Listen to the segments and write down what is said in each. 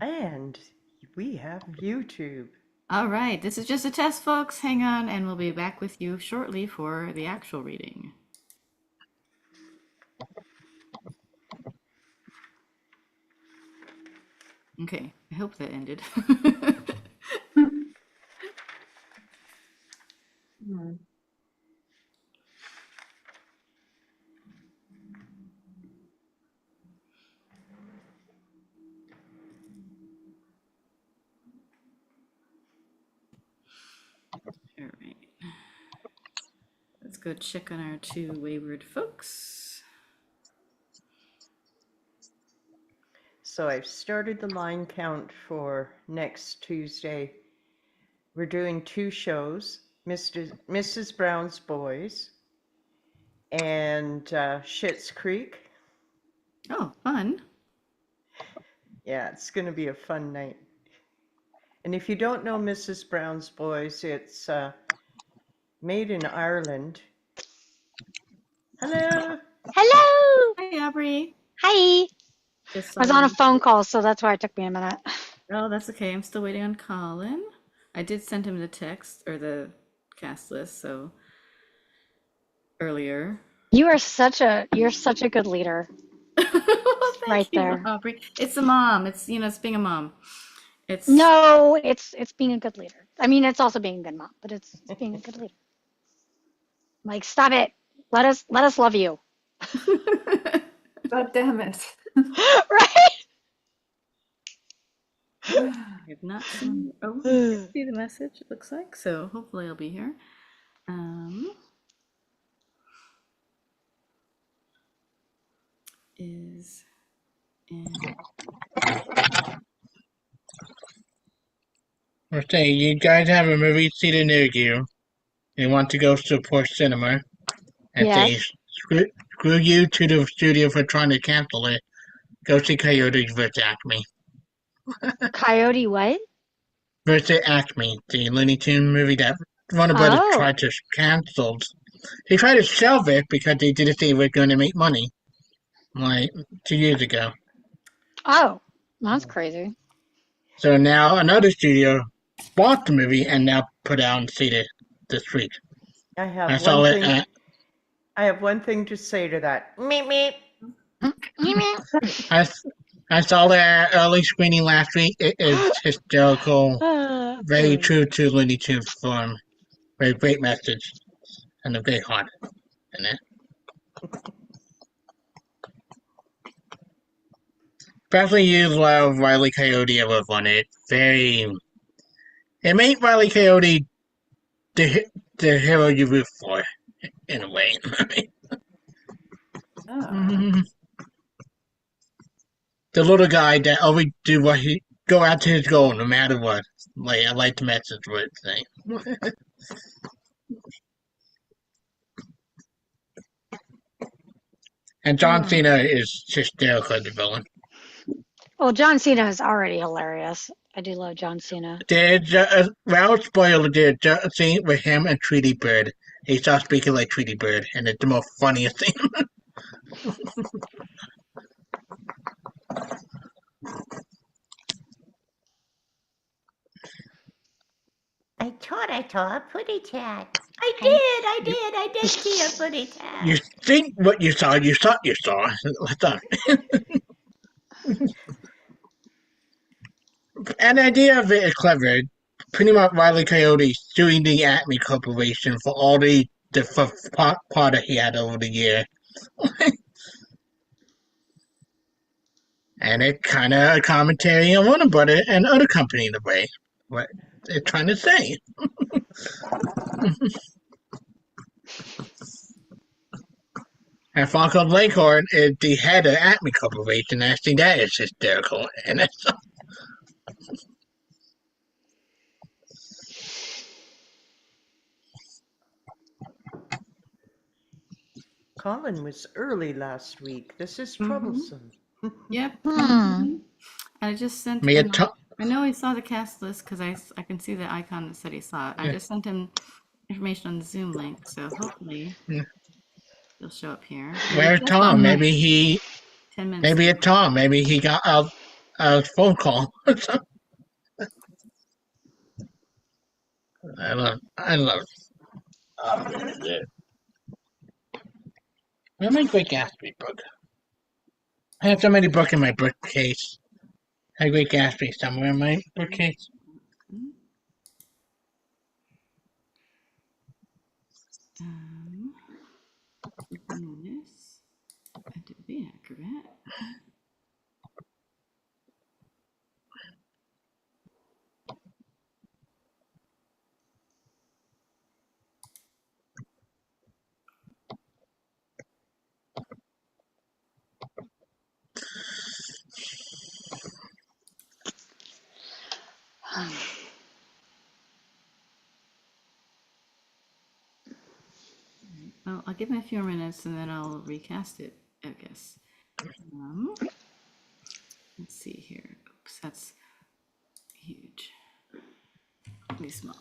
And we have YouTube. All right, this is just a test, folks. Hang on, and we'll be back with you shortly for the actual reading. Okay, I hope that ended. All right. Let's go check on our two wayward folks. So I've started the line count for next Tuesday. We're doing 2 shows, Mrs. Brown's Boys and Schitt's Creek. Oh, fun. Yeah, it's going to be a fun night. And if you don't know Mrs. Brown's Boys, it's made in Ireland. Hello. Hello. Hi, Aubrey. Hi. I was on a phone call, so that's why it took me a minute. Oh, that's okay. I'm still waiting on Colin. I did send him the text or the cast list, so earlier. You're such a good leader. Thank right you, there. Aubrey. It's a mom. It's it's being a mom. It's it's being a good leader. I mean, it's also being a good mom, but it's being a good leader. Like, stop it. Let us love you. God damn it. Right? I have not seen. Oh, I can see the message. It looks like so. Hopefully, I'll be here. Is in. We're saying you guys have a movie theater near you. You want to go support cinema, and Yes. they screw you to the studio for trying to cancel it. Go see Coyote vs. Acme. Coyote what? Versus Acme, the Looney Tune movie that Warner Brothers tried to cancel. They tried to shelve it because they didn't think it was going to make money, like 2 years ago. Oh, that's crazy. So now another studio bought the movie and now put out and see it this week. I have one thing to say to that. Meep meep. I saw the early screening last week. It is hysterical, very true to Looney Tunes form. Very great message, and a great heart in it. Especially you love Wile E. Coyote was on it. It made Wile E. Coyote the hero you root for, in a way. The little guy that always do what he go out to his goal no matter what. Like, I like the message what it's saying. And John Cena is hysterical as the villain. Well, John Cena is already hilarious. I do love John Cena. Well, spoiler, there's a scene with him and Tweety Bird. He starts speaking like Tweety Bird, and it's the most funniest thing. I saw a footy tag. I did see a footy tag. You think what you saw, you thought you saw. And the idea of it is clever. Pretty much Wile E. Coyote suing the Acme Corporation for all the product he had over the year. And it kind of a commentary on Warner Brothers and other companies in a way. What they're trying to say. And Franco Leghorn is the head of Acme Corporation. I think that is hysterical. And it's Colin was early last week. This is troublesome. Yep. I just sent him. I know he saw the cast list because I can see the icon that said he saw it. I just sent him information on the Zoom link, so hopefully he'll show up here. Where's Tom? Maybe 10 minutes. Maybe it's Tom. Maybe he got phone call. I love. Oh, yeah. Where's my Great Gatsby book? I have so many books in my bookcase. I have Great Gatsby somewhere in my bookcase. This. Adobe Acrobat. Well, I'll give him a few minutes and then I'll recast it, I guess. Let's see here. Oops, that's huge. Really small.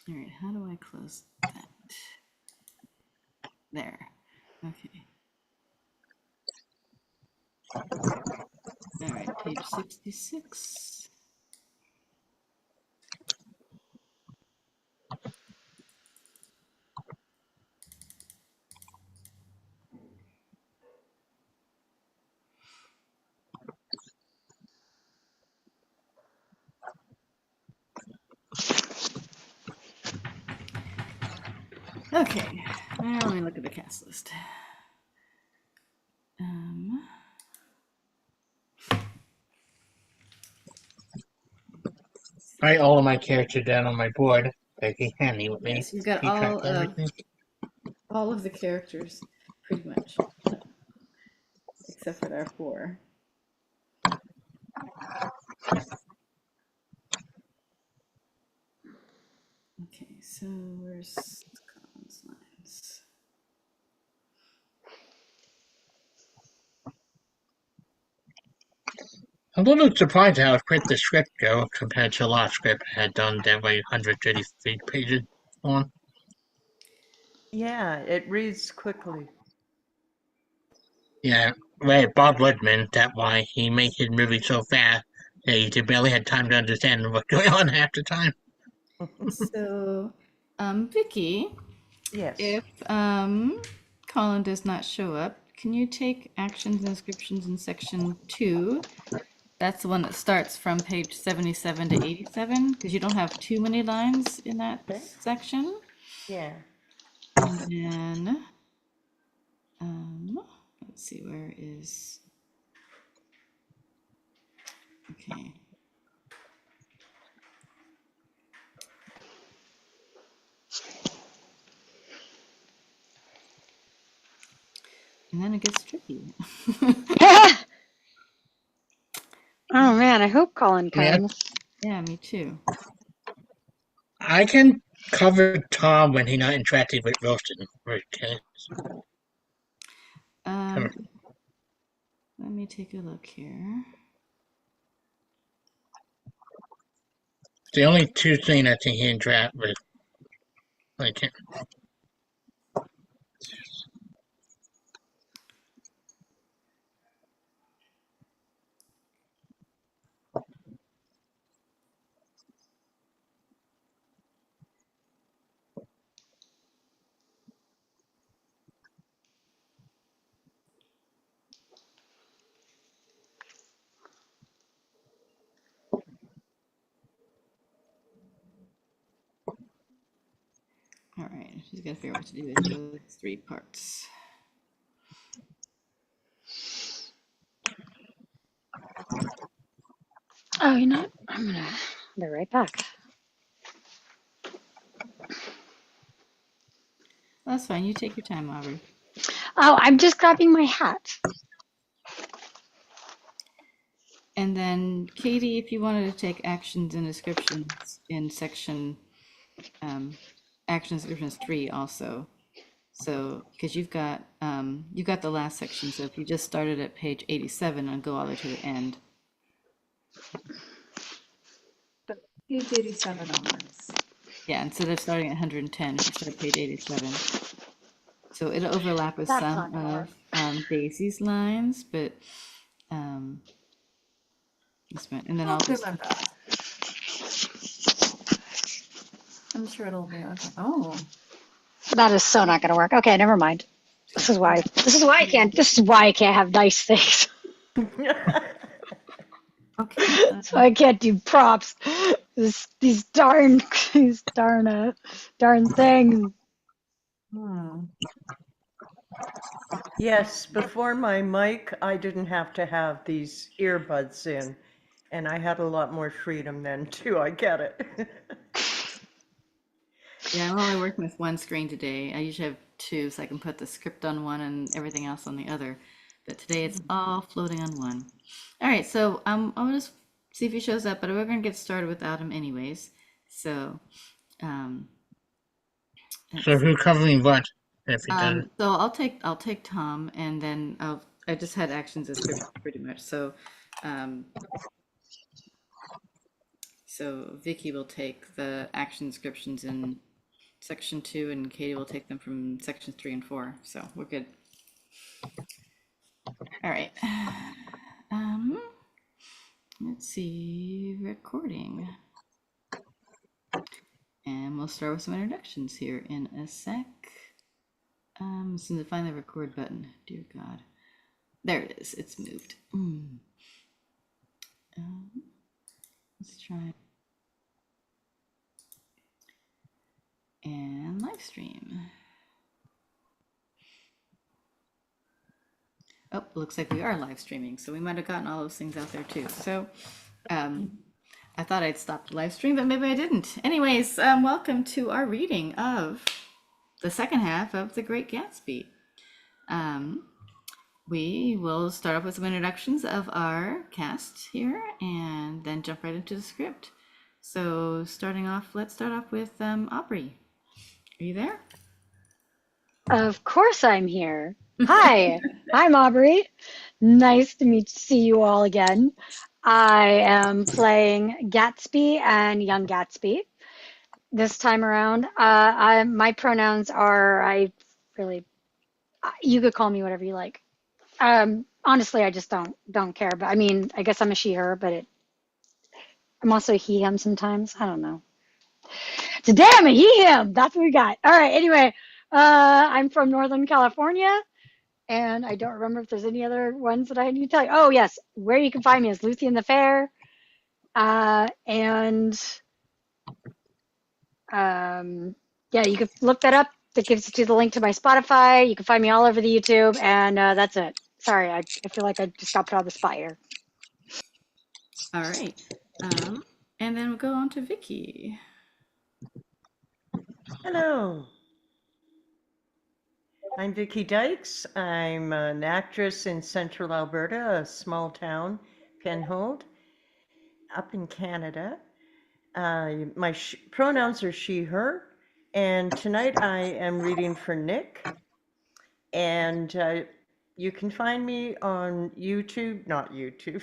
All right, how do I close that? There. Okay. All right, page 66. Okay, now let me look at the cast list. Write all of my characters down on my board. Becky, handy with me. Yes, you've got all of the characters, pretty much, except for our 4. Okay, so where's Colin's lines? I'm a little surprised how quick the script go compared to a lot of script I had done that way 133 pages on. Yeah, it reads quickly. Yeah, right. Bob Woodman, that's why he made his movie so fast that he barely had time to understand what's going on half the time. So, Vicky, Yes. if Colin does not show up, can you take actions and descriptions in section 2? That's the one that starts from page 77 to 87, because you don't have too many lines in that section. Yeah. And then, let's see, where is, okay. And then it gets tricky. Oh man, I hope Colin comes. Yeah, me too. I can cover Tom when he's not interacting with Wilson. Okay. Let me take a look here. The only 2 things I think he interact with. I can't. All right, she's got to figure out what to do with those 3 parts. Oh, you know what? I'm gonna be right back. That's fine. You take your time, Aubrey. Oh, I'm just grabbing my hat. And then, Katie, if you wanted to take actions and descriptions in section action descriptions 3 also. So, because you've got the last section. So if you just started at page 87 and go all the way to the end. Page 87 onwards. Yeah, instead of starting at 110, you start at page 87. So it'll overlap with That's some not gonna of Daisy's lines, but and then I'll I'll do just my best. I'm sure it'll be okay. Oh, That is so not gonna work. Okay, never mind. This is why I can't have nice things. okay. So I can't do props. These darn things. hmm. Yes, before my mic, I didn't have to have these earbuds in, and I had a lot more freedom then too. I get it. Yeah, I'm only working with one screen today. I usually have two, so I can put the script on one and everything else on the other. But today it's all floating on one. All right, so I'll just see if he shows up, but we're gonna get started without him anyways. So, So who's covering what? If he does. so I'll take Tom, and then I just had actions as script pretty much. So, so Vicky will take the action descriptions in section 2, and Katie will take them from sections 3 and 4. So we're good. All right. Let's see, recording. And we'll start with some introductions here in a sec. As soon as I find the record button, dear God. There it is, it's moved. Let's try. And live stream. Oh, looks like we are live streaming, so we might have gotten all those things out there too. So, I thought I'd stopped the live stream, but maybe I didn't. Anyways, welcome to our reading of the second half of The Great Gatsby. We will start off with some introductions of our cast here, and then jump right into the script. So, let's start off with Aubrey. Are you there? Of course I'm here. Hi, I'm Aubrey. Nice to see you all again. I am playing Gatsby and Young Gatsby. This time around, my pronouns are, you could call me whatever you like. Honestly, I just don't care. But I mean, I guess I'm a she, her, but I'm also a he, him sometimes. I don't know. Today I'm a he, him. That's what we got. All right. Anyway, I'm from Northern California, and I don't remember if there's any other ones that I need to tell you. Oh yes, where you can find me is Lucy in the Fair, yeah, you can look that up. That gives you the link to my Spotify. You can find me all over the YouTube, and that's it. Sorry, I feel like I just got put on the spot here. All right. And then we'll go on to Vicky. Hello. I'm Vicky Dykes. I'm an actress in Central Alberta, a small town, Penhold, up in Canada. My pronouns are she, her, and tonight I am reading for Nick. And you can find me on YouTube, not YouTube.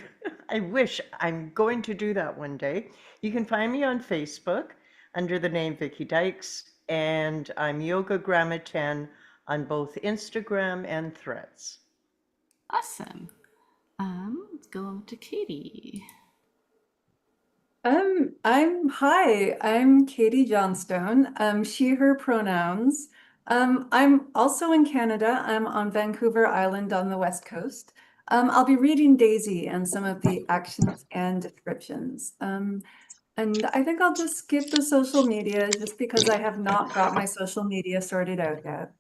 I wish, I'm going to do that one day. You can find me on Facebook under the name Vicky Dykes, and I'm Yoga Grandma 10 on both Instagram and Threads. Awesome. Let's go on to Katie. I'm Katie Johnstone. She, her pronouns. I'm also in Canada. I'm on Vancouver Island on the West Coast. I'll be reading Daisy and some of the actions and descriptions. And I think I'll just skip the social media just because I have not got my social media sorted out yet.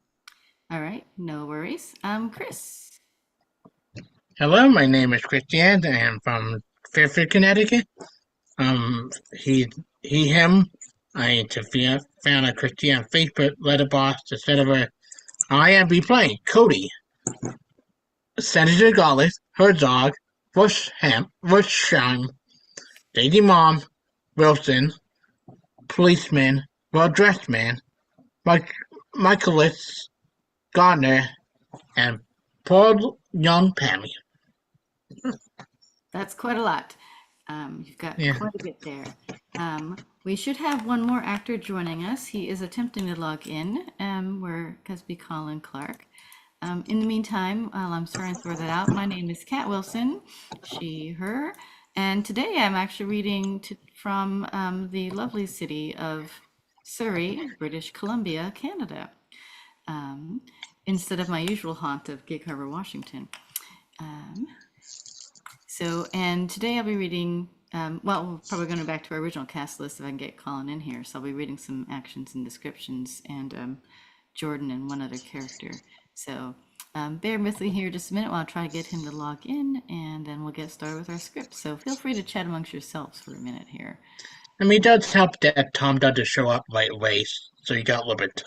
All right, no worries. Chris. Hello, my name is Christian. I am from Fairfield, Connecticut. Him. I found a Christian Facebook letterbox instead of I am be playing Cody, Senator Gauntlet, Herzog, Bushheim, Daisy Mom, Wilson, Policeman, Well-Dressed Man, Michaelis, Gardner, and poor young Pammy. That's quite a lot. You've got quite a bit there. We should have one more actor joining us. He is attempting to log in. We're Gatsby Colin Clark. In the meantime, while I'm starting to throw that out, my name is Kat Wilson, she, her, and today I'm actually reading from the lovely city of Surrey, British Columbia, Canada, instead of my usual haunt of Gig Harbor, Washington. And today I'll be reading, well, we're probably going back to our original cast list if I can get Colin in here. So I'll be reading some actions and descriptions and Jordan and one other character. So bear with me here just a minute while I try to get him to log in, and then we'll get started with our script. So feel free to chat amongst yourselves for a minute here. I mean, it does help that Tom doesn't show up right away, so you got a little bit.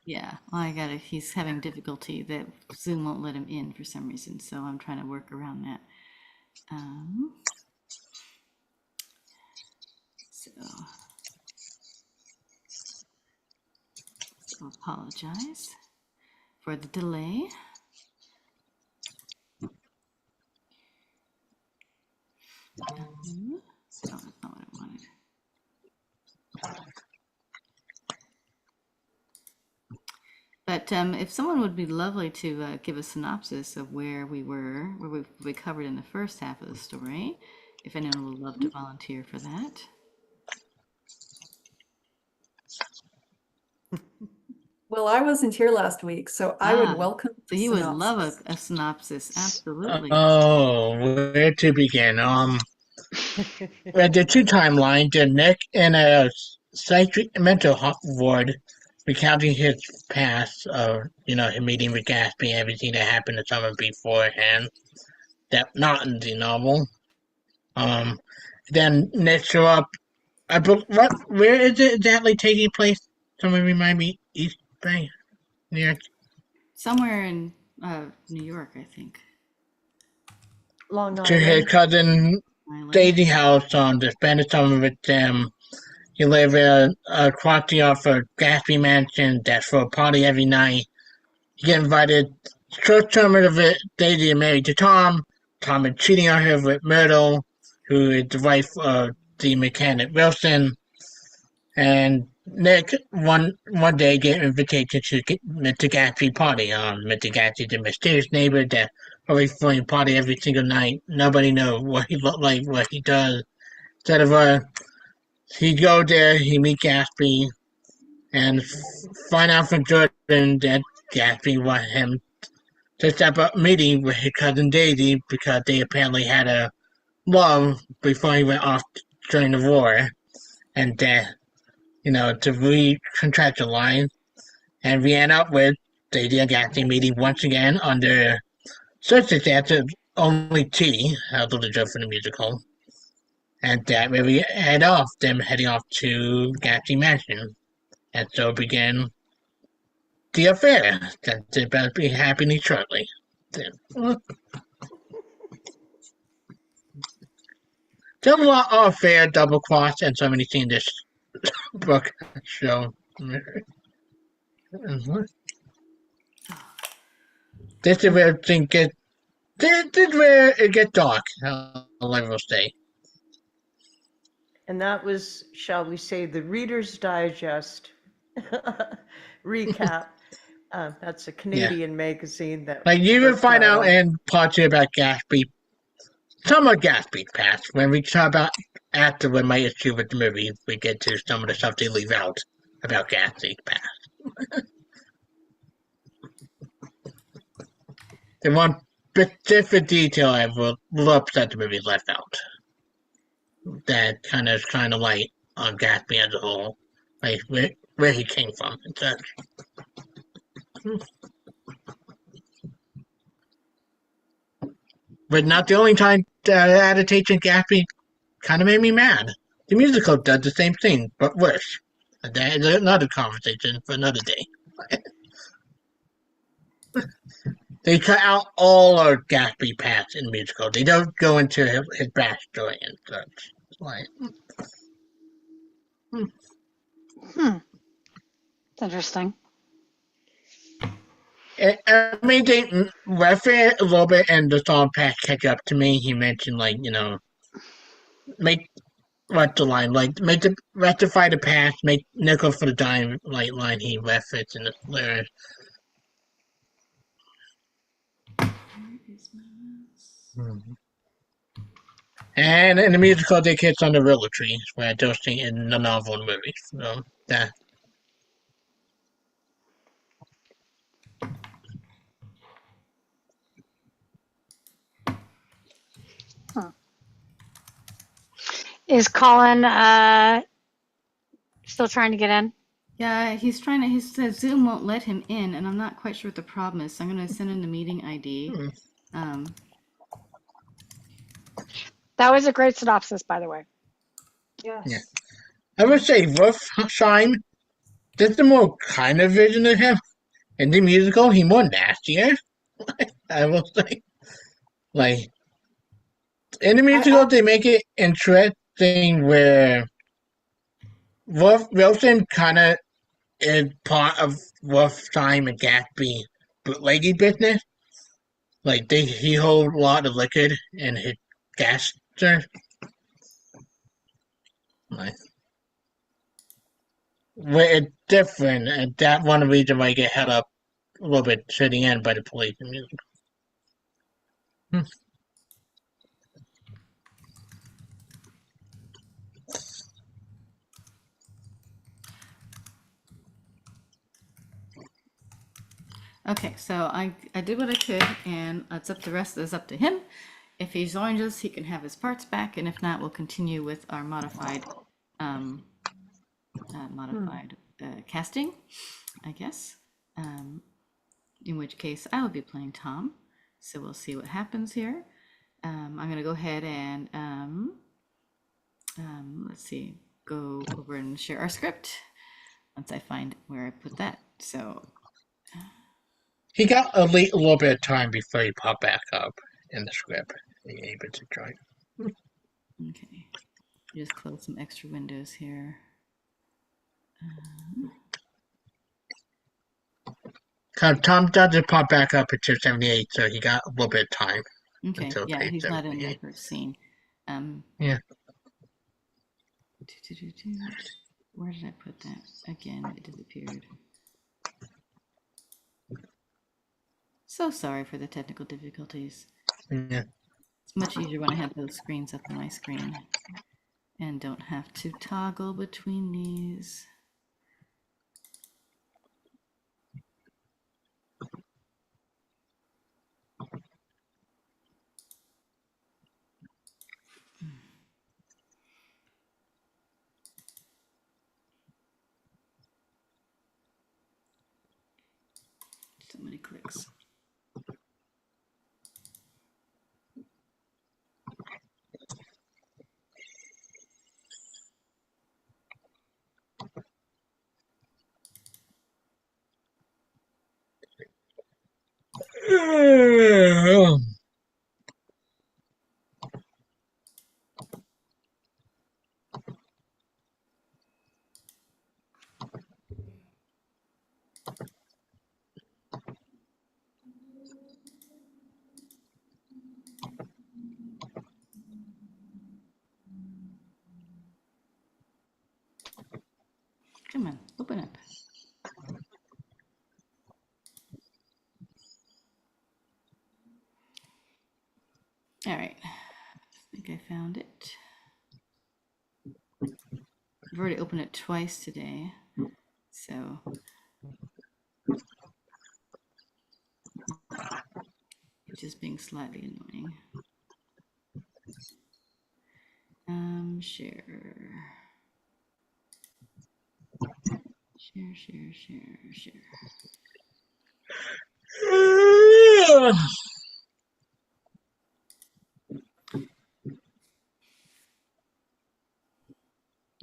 Yeah, well, he's having difficulty that Zoom won't let him in for some reason, so I'm trying to work around that. So apologize for the delay. Oh, that's not what I wanted. But if someone would be lovely to give a synopsis of where we were, where we covered in the first half of the story, if anyone would love to volunteer for that. Well, I wasn't here last week, so I would welcome. So you would love a synopsis, absolutely. Oh, where to begin? The two timelines, Nick in a mental ward, recounting his past of, him meeting with Gatsby, everything that happened to someone beforehand. That not in the novel. Then Nick show up. Where is it exactly taking place? Someone remind me. East Bay, New York. Somewhere in New York, I think. Long Island. To his cousin Daisy house to spend the summer with them. You live across the off a Gatsby mansion that's for a party every night. You get invited. Short term of it, Daisy is married to Tom. Tom is cheating on her with Myrtle, who is the wife of the mechanic Wilson. And Nick one day get an invitation to Mr. Gatsby party. Mr. Gatsby, the mysterious neighbor that always throwing party every single night. Nobody knows what he looked like, what he does. Instead of he go there, he meet Gatsby, and find out from Jordan that Gatsby want him to set up a meeting with his cousin Daisy because they apparently had a love before he went off during the war, and that, to recontractualize, and we end up with Daisy and Gatsby meeting once again under circumstances only T, a little joke for the musical. And that really heading off to Gatsby Mansion. And so began the affair that's about to be happening shortly. There's a lot of affair, double cross, and so many things this book show. This is where things get. This is where it gets dark. I'll never say. And that was, shall we say, the Reader's Digest recap. That's a Canadian magazine that. Like you will find out in part 2 about Gatsby, some of Gatsby's past. When we talk about after when my issue with the movie, we get to some of the stuff they leave out about Gatsby's past. The one specific detail I will upset the movie left out. That kind of shine a light on Gatsby as a whole, like where he came from and such. But not the only time adaptation Gatsby kind of made me mad. The musical does the same thing, but worse. That is another conversation for another day. They cut out all of Gatsby past in the musical. They don't go into his backstory and such. Like, It's interesting. I mean, they refer a little bit in the song Pat Catch Up to Me. He mentioned, like, make, what's the line? Like, rectify the past, make nickel for the dime, like, line he referenced in the lyrics. Mhm. And in the musical, they kiss on the willow tree, where those things in the novel and movie. So that. Huh. Is Colin still trying to get in? Yeah, he's trying to. He says Zoom won't let him in, and I'm not quite sure what the problem is. So I'm going to send him the meeting ID. That was a great synopsis, by the way. Yes. Yeah. I would say Wolfsheim, that's the more kind of version of him. In the musical, he more nastier. I will say. Like, in the musical, they make it interesting where Wilson kind of is part of Wolfsheim and Gatsby bootleggy business. Like, he holds a lot of liquor in his gas station. Like, where it's different, and that's one of the reasons why I get held up a little bit to the end by the police in music. Okay, so I did what I could, and it's up. The rest is up to him. If he joins us, he can have his parts back, and if not, we'll continue with our modified casting, I guess. In which case, I will be playing Tom. So we'll see what happens here. I'm going to go ahead and let's see, go over and share our script once I find where I put that. So he got a little bit of time before he popped back up in the script. He able to join. Okay, just close some extra windows here. Tom doesn't pop back up until 78, so he got a little bit of time. Okay, yeah, he's not in the first scene. Yeah. Where did I put that? Again, it disappeared. So sorry for the technical difficulties. Yeah. It's much easier when I have those screens up on my screen and don't have to toggle between these. So many clicks. Come on, open up. All right, I think I found it. I've already opened it twice today, so it's just being slightly annoying. Share.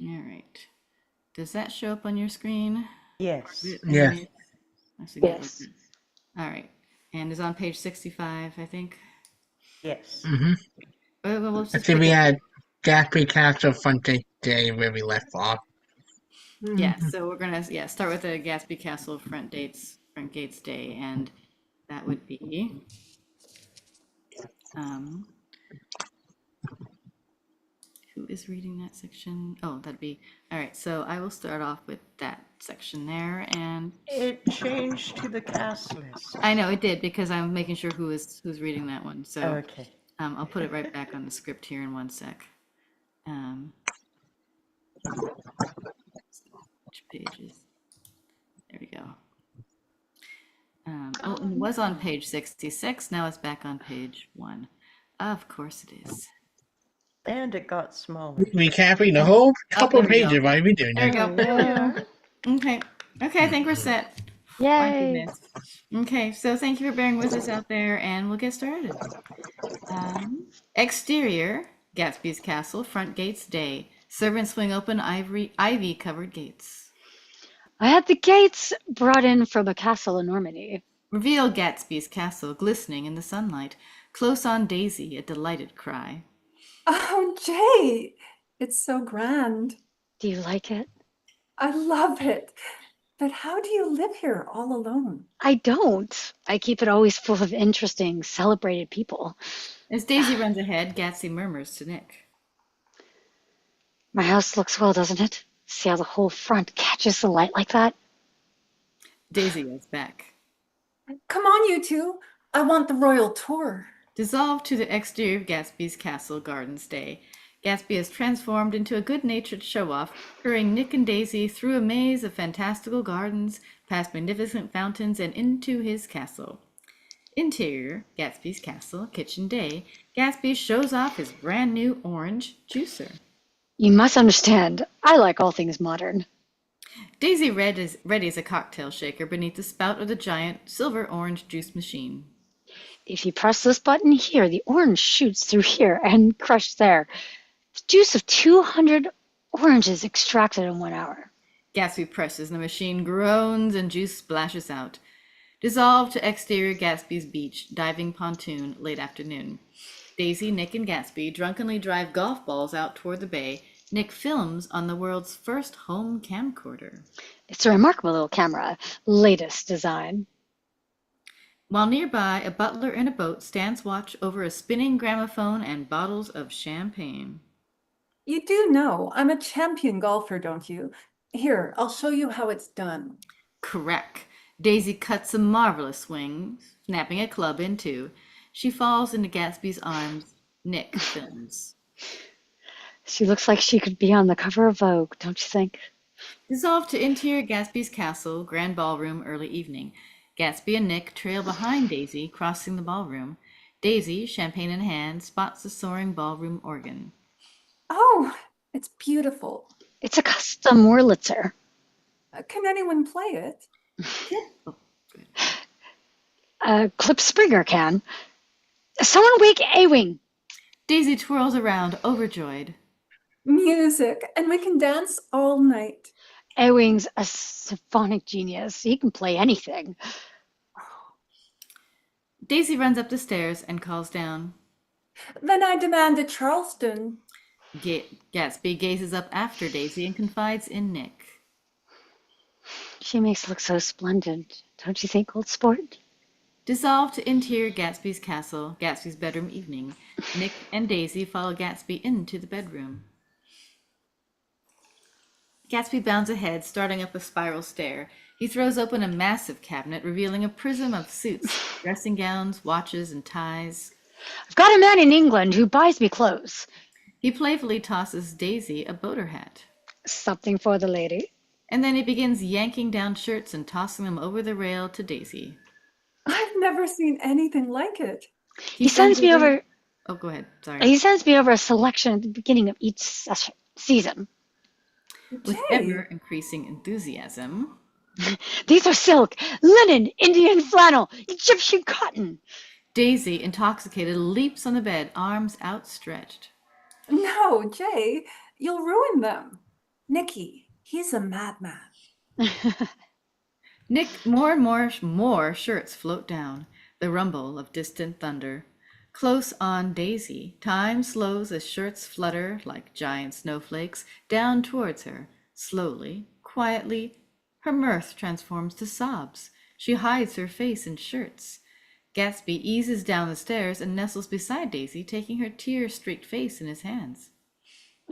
All right. Does that show up on your screen? Yes. Yeah. Yes. All right. And it's on page 65, I think. Yes. Well, I think we had Gatsby Castle Front Day where we left off. Yeah, so we're gonna start with the Gatsby Castle front gates day, and that would be who is reading that section? Oh, that'd be all right. So I will start off with that section there, and It changed to the cast list. I know it did because I'm making sure who's reading that one. So Okay. I'll put it right back on the script here in one sec. Which pages? There we go. Oh, it was on page 66. Now it's back on page 1. Of course it is. And it got smaller. Recapping the whole couple there we go. pages. Why are we doing There we that? go. There we are. Okay. Okay, I think we're set. My Yay. goodness. Okay, so thank you for bearing with us out there, and we'll get started. Exterior, Gatsby's castle, front gates day. Servants swing open ivy-covered gates. I had the gates brought in from a castle in Normandy. Reveal Gatsby's castle, glistening in the sunlight. Close on Daisy, a delighted cry. Oh, Jay, it's so grand. Do you like it? I love it. But how do you live here all alone? I don't. I keep it always full of interesting, celebrated people. As Daisy runs ahead, Gatsby murmurs to Nick. My house looks well, doesn't it? See how the whole front catches the light like that? Daisy yells back. Come on, you two. I want the royal tour. Dissolved to the exterior of Gatsby's castle gardens day. Gatsby is transformed into a good-natured show-off, hurrying Nick and Daisy through a maze of fantastical gardens, past magnificent fountains, and into his castle. Interior, Gatsby's castle, kitchen day. Gatsby shows off his brand new orange juicer. You must understand, I like all things modern. Daisy readies a cocktail shaker beneath the spout of the giant silver-orange juice machine. If you press this button here, the orange shoots through here and crushed there. The juice of 200 oranges extracted in 1 hour. Gatsby presses, and the machine groans and juice splashes out. Dissolved to exterior Gatsby's beach, diving pontoon, late afternoon. Daisy, Nick, and Gatsby drunkenly drive golf balls out toward the bay. Nick films on the world's first home camcorder. It's a remarkable little camera, latest design. While nearby, a butler in a boat stands watch over a spinning gramophone and bottles of champagne. You do know I'm a champion golfer, don't you? Here, I'll show you how it's done. Correct. Daisy cuts a marvelous swing, snapping a club in two. She falls into Gatsby's arms. Nick films. She looks like she could be on the cover of Vogue, don't you think? Dissolved to interior Gatsby's castle, grand ballroom, early evening. Gatsby and Nick trail behind Daisy, crossing the ballroom. Daisy, champagne in hand, spots the soaring ballroom organ. Oh, it's beautiful. It's a custom Wurlitzer. Can anyone play it? Clip Springer can. Someone wake A-Wing. Daisy twirls around, overjoyed. Music, and we can dance all night. A-Wing's a symphonic genius. He can play anything. Daisy runs up the stairs and calls down. Then I demand a Charleston. Gatsby gazes up after Daisy and confides in Nick. She makes it look so splendid, don't you think, old sport? Dissolved to interior Gatsby's castle, Gatsby's bedroom evening. Nick and Daisy follow Gatsby into the bedroom. Gatsby bounds ahead, starting up a spiral stair. He throws open a massive cabinet, revealing a prism of suits, dressing gowns, watches, and ties. I've got a man in England who buys me clothes. He playfully tosses Daisy a boater hat. Something for the lady. And then he begins yanking down shirts and tossing them over the rail to Daisy. I've never seen anything like it. He sends me over... Oh, go ahead. Sorry. He sends me over a selection at the beginning of each season. With Jay. ever increasing enthusiasm. These are silk, linen, Indian flannel, Egyptian cotton. Daisy, intoxicated, leaps on the bed, arms outstretched. No, Jay, you'll ruin them. Nicky, he's a madman. Nick, more and more shirts float down, the rumble of distant thunder. Close on Daisy, time slows as shirts flutter like giant snowflakes down towards her. Slowly, quietly, her mirth transforms to sobs. She hides her face in shirts. Gatsby eases down the stairs and nestles beside Daisy, taking her tear-streaked face in his hands.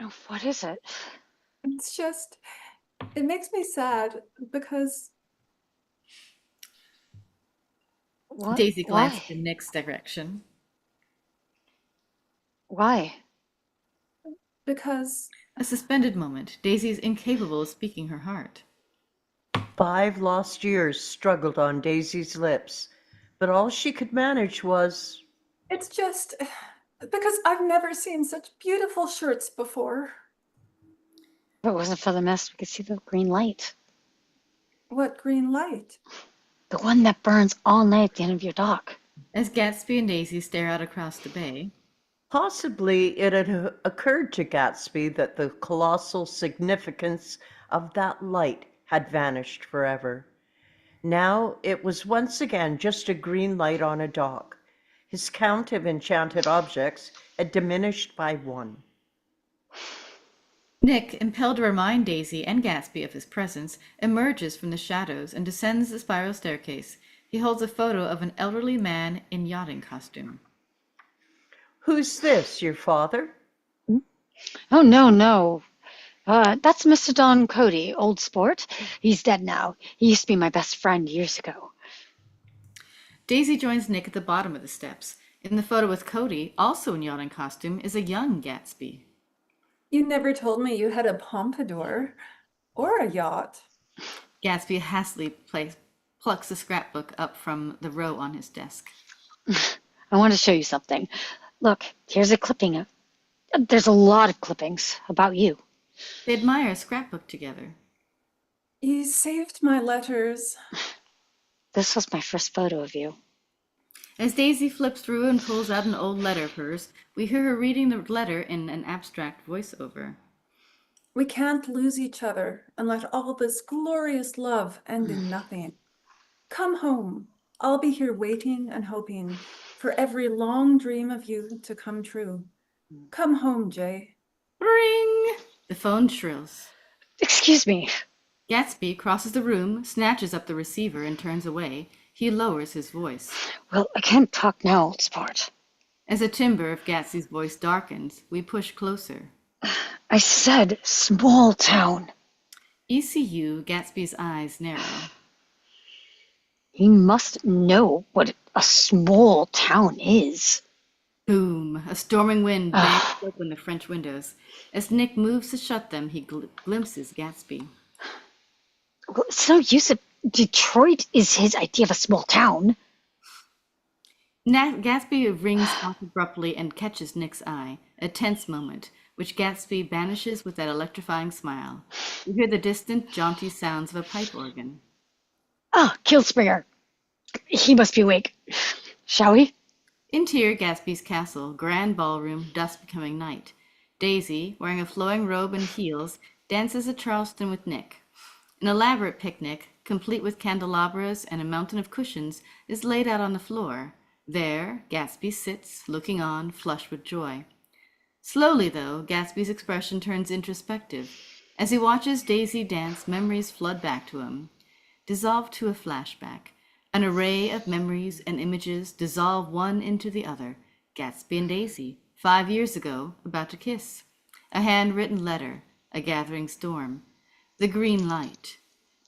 Oh, what is it? It's just, it makes me sad because... What? Daisy glances Why? in Nick's direction. Why? Because A suspended moment. Daisy is incapable of speaking her heart. 5 lost years struggled on Daisy's lips, but all she could manage was, it's just because I've never seen such beautiful shirts before. If it wasn't for the mist, we could see the green light. What green light? The one that burns all night at the end of your dock. As Gatsby and Daisy stare out across the bay, possibly it had occurred to Gatsby that the colossal significance of that light had vanished forever. Now it was once again just a green light on a dock. His count of enchanted objects had diminished by 1. Nick, impelled to remind Daisy and Gatsby of his presence, emerges from the shadows and descends the spiral staircase. He holds a photo of an elderly man in yachting costume. Who's this, your father? Oh, no. That's Mr. Don Cody, old sport. He's dead now. He used to be my best friend years ago. Daisy joins Nick at the bottom of the steps. In the photo with Cody, also in yachting costume, is a young Gatsby. You never told me you had a pompadour or a yacht. Gatsby hastily plucks a scrapbook up from the row on his desk. I want to show you something. Look, here's a clipping. There's a lot of clippings about you. They admire a scrapbook together. You saved my letters. This was my first photo of you. As Daisy flips through and pulls out an old letter of hers, we hear her reading the letter in an abstract voiceover. We can't lose each other and let all this glorious love end in nothing. Come home. I'll be here waiting and hoping for every long dream of you to come true. Come home, Jay. Ring! The phone shrills. Excuse me. Gatsby crosses the room, snatches up the receiver, and turns away. He lowers his voice. Well, I can't talk now, old sport. As the timbre of Gatsby's voice darkens, we push closer. I said small town. ECU, Gatsby's eyes narrow. You must know what a small town is. Boom! A storming wind bangs open the French windows. As Nick moves to shut them, he glimpses Gatsby. Well, it's no use of Detroit is his idea of a small town. Gatsby rings off abruptly and catches Nick's eye. A tense moment, which Gatsby banishes with that electrifying smile. You hear the distant, jaunty sounds of a pipe organ. Ah, Killspringer. He must be awake. Shall we? Interior Gatsby's castle, grand ballroom, dusk becoming night. Daisy, wearing a flowing robe and heels, dances at Charleston with Nick. An elaborate picnic, complete with candelabras and a mountain of cushions, is laid out on the floor. There, Gatsby sits, looking on, flushed with joy. Slowly, though, Gatsby's expression turns introspective. As he watches Daisy dance, memories flood back to him. Dissolve to a flashback. An array of memories and images dissolve one into the other. Gatsby and Daisy, 5 years ago, about to kiss. A handwritten letter, a gathering storm. The green light.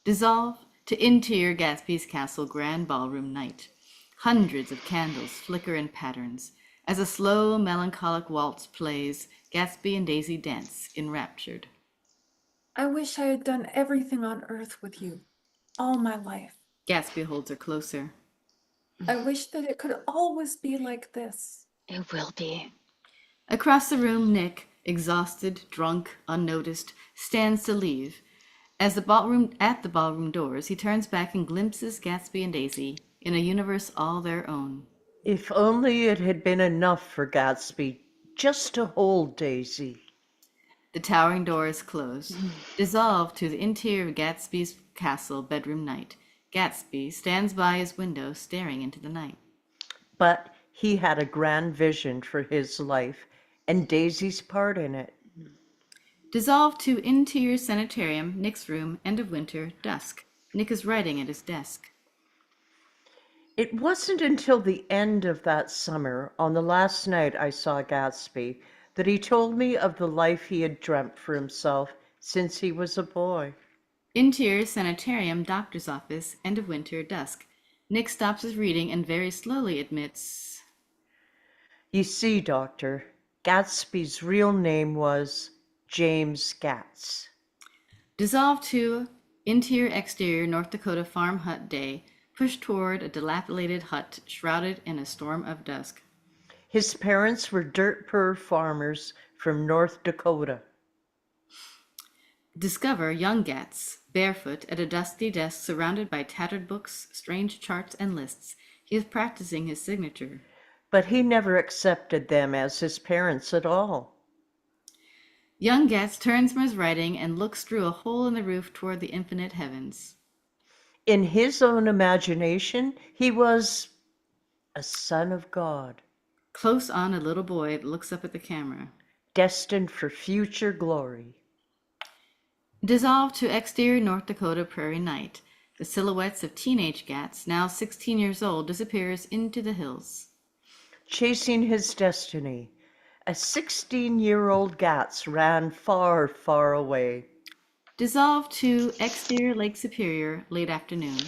Dissolve to interior Gatsby's castle grand ballroom night. Hundreds of candles flicker in patterns. As a slow, melancholic waltz plays, Gatsby and Daisy dance, enraptured. I wish I had done everything on earth with you, all my life. Gatsby holds her closer. I wish that it could always be like this. It will be. Across the room, Nick, exhausted, drunk, unnoticed, stands to leave. At the ballroom doors, he turns back and glimpses Gatsby and Daisy in a universe all their own. If only it had been enough for Gatsby just to hold Daisy. The towering doors close. Dissolve to the interior of Gatsby's castle bedroom night. Gatsby stands by his window staring into the night. But he had a grand vision for his life and Daisy's part in it. Dissolve to interior sanitarium, Nick's room, end of winter, dusk. Nick is writing at his desk. It wasn't until the end of that summer, on the last night I saw Gatsby, that he told me of the life he had dreamt for himself since he was a boy. Interior sanitarium, doctor's office, end of winter, dusk. Nick stops his reading and very slowly admits, You see, Doctor, Gatsby's real name was James Gatz. Dissolve to interior-exterior North Dakota farm hut day. Push toward a dilapidated hut shrouded in a storm of dusk. His parents were dirt poor farmers from North Dakota. Discover young Gatz, barefoot, at a dusty desk surrounded by tattered books, strange charts, and lists. He is practicing his signature. But he never accepted them as his parents at all. Young Gatz turns from his writing and looks through a hole in the roof toward the infinite heavens. In his own imagination, he was a son of God, Close on, a little boy looks up at the camera. destined for future glory. Dissolve to exterior North Dakota prairie night. The silhouettes of teenage Gatz, now 16 years old, disappears into the hills. Chasing his destiny, a 16-year-old Gatz ran far, far away. Dissolve to exterior Lake Superior, late afternoon.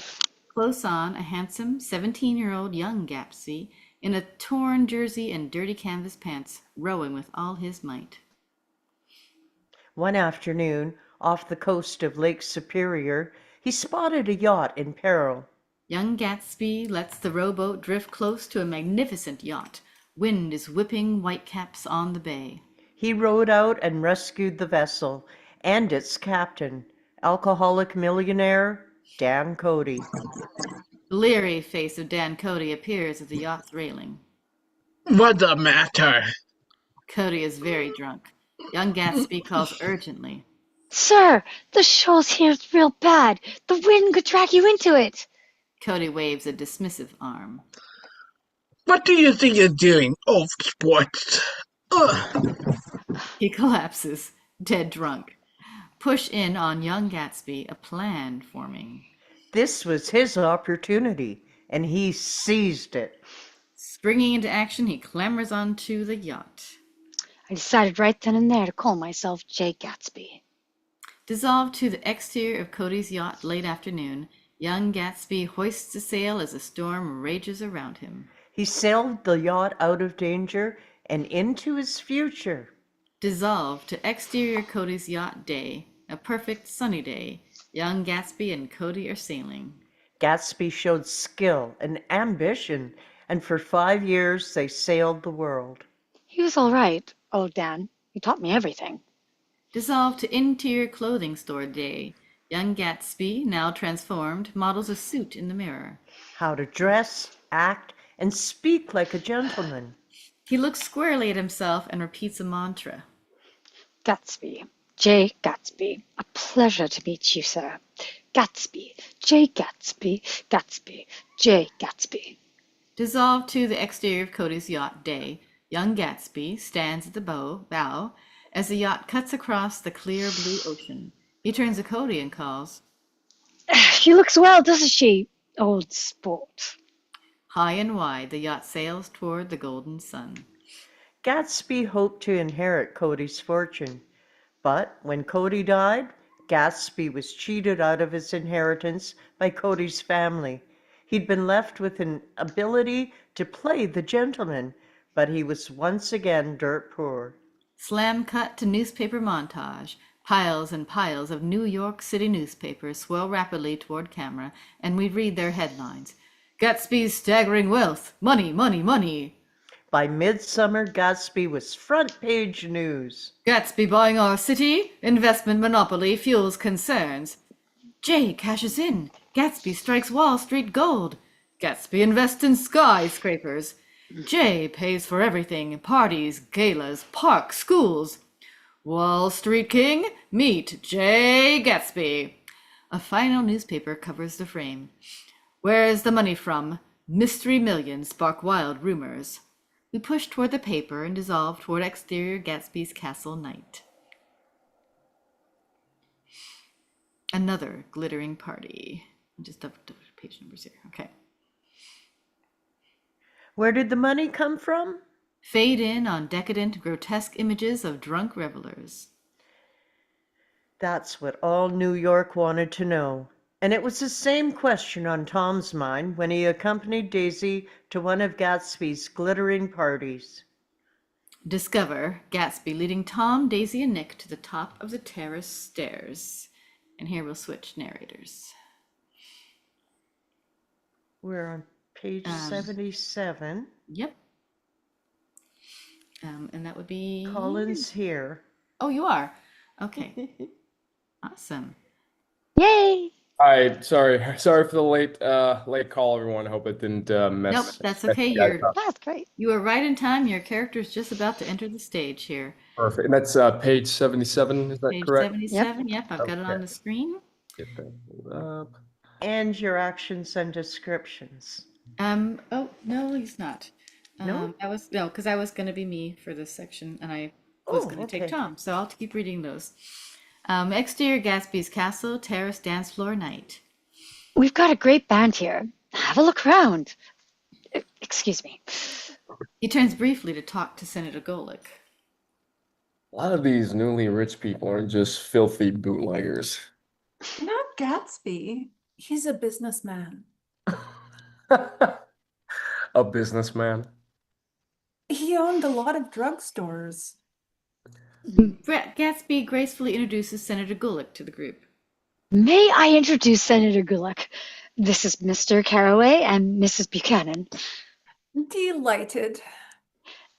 Close on, a handsome 17-year-old young Gatsby in a torn jersey and dirty canvas pants, rowing with all his might. One afternoon, off the coast of Lake Superior, he spotted a yacht in peril. Young Gatsby lets the rowboat drift close to a magnificent yacht. Wind is whipping whitecaps on the bay. He rowed out and rescued the vessel and its captain, alcoholic millionaire Dan Cody. The leery face of Dan Cody appears at the yacht's railing. What's the matter? Cody is very drunk. Young Gatsby calls urgently. Sir, the shoal's here's real bad. The wind could drag you into it. Cody waves a dismissive arm. What do you think you're doing, old sports? Ugh. He collapses, dead drunk. Push in on young Gatsby, a plan forming. This was his opportunity, and he seized it. Springing into action, he clambers onto the yacht. I decided right then and there to call myself Jay Gatsby. Dissolved to the exterior of Cody's yacht late afternoon, young Gatsby hoists a sail as a storm rages around him. He sailed the yacht out of danger and into his future. Dissolved to exterior Cody's yacht day, a perfect sunny day. Young Gatsby and Cody are sailing. Gatsby showed skill and ambition, and for 5 years they sailed the world. He was all right, old Dan. He taught me everything. Dissolved to interior clothing store day. Young Gatsby, now transformed, models a suit in the mirror. How to dress, act, and speak like a gentleman. He looks squarely at himself and repeats a mantra. Gatsby, Jay Gatsby. A pleasure to meet you, sir. Gatsby, Jay Gatsby, Gatsby, Jay Gatsby. Dissolved to the exterior of Cody's yacht day. Young Gatsby stands at the bow as the yacht cuts across the clear blue ocean. He turns to Cody and calls, She looks well, doesn't she, old sport? High and wide, the yacht sails toward the golden sun. Gatsby hoped to inherit Cody's fortune, but when Cody died, Gatsby was cheated out of his inheritance by Cody's family. He'd been left with an ability to play the gentleman, but he was once again dirt poor. Slam cut to newspaper montage. Piles and piles of New York City newspapers swirl rapidly toward camera, and we read their headlines. Gatsby's staggering wealth. Money, money, money. By midsummer, Gatsby was front page news. Gatsby buying our city. Investment monopoly fuels concerns. Jay cashes in. Gatsby strikes Wall Street gold. Gatsby invests in skyscrapers. Jay pays for everything. Parties, galas, parks, schools. Wall Street King, meet Jay Gatsby. A final newspaper covers the frame. Where is the money from? Mystery millions spark wild rumors. We push toward the paper and dissolve toward exterior Gatsby's castle night. Another glittering party. Just double page numbers here. Okay. Where did the money come from? Fade in on decadent, grotesque images of drunk revelers. That's what all New York wanted to know. And it was the same question on Tom's mind when he accompanied Daisy to one of Gatsby's glittering parties. Discover Gatsby leading Tom, Daisy, and Nick to the top of the terrace stairs. And here we'll switch narrators. We're on page 77. Yep. And that would be... Colin's here. Oh, you are? Okay. Awesome. Yay! Hi, sorry for the late call, everyone. Hope it didn't mess. Nope, that's mess okay. you guys up. That's great. You are right in time. Your character's just about to enter the stage here. Perfect. And that's page 77, is that Page correct? 77. Yep, I've got it on Okay. the screen. Get that pulled up. And your actions and descriptions. Oh, no, he's not. No? Because I was going to be me for this section, and I was Oh, going to okay. take Tom, so I'll keep reading those. Exterior Gatsby's castle, terrace, dance floor, night. We've got a great band here. Have a look around. Excuse me. He turns briefly to talk to Senator Golick. A lot of these newly rich people are just filthy bootleggers. Not Gatsby. He's a businessman. A businessman. He owned a lot of drugstores. Gatsby gracefully introduces Senator Golick to the group. May I introduce Senator Gulick? This is Mr. Caraway and Mrs. Buchanan. Delighted.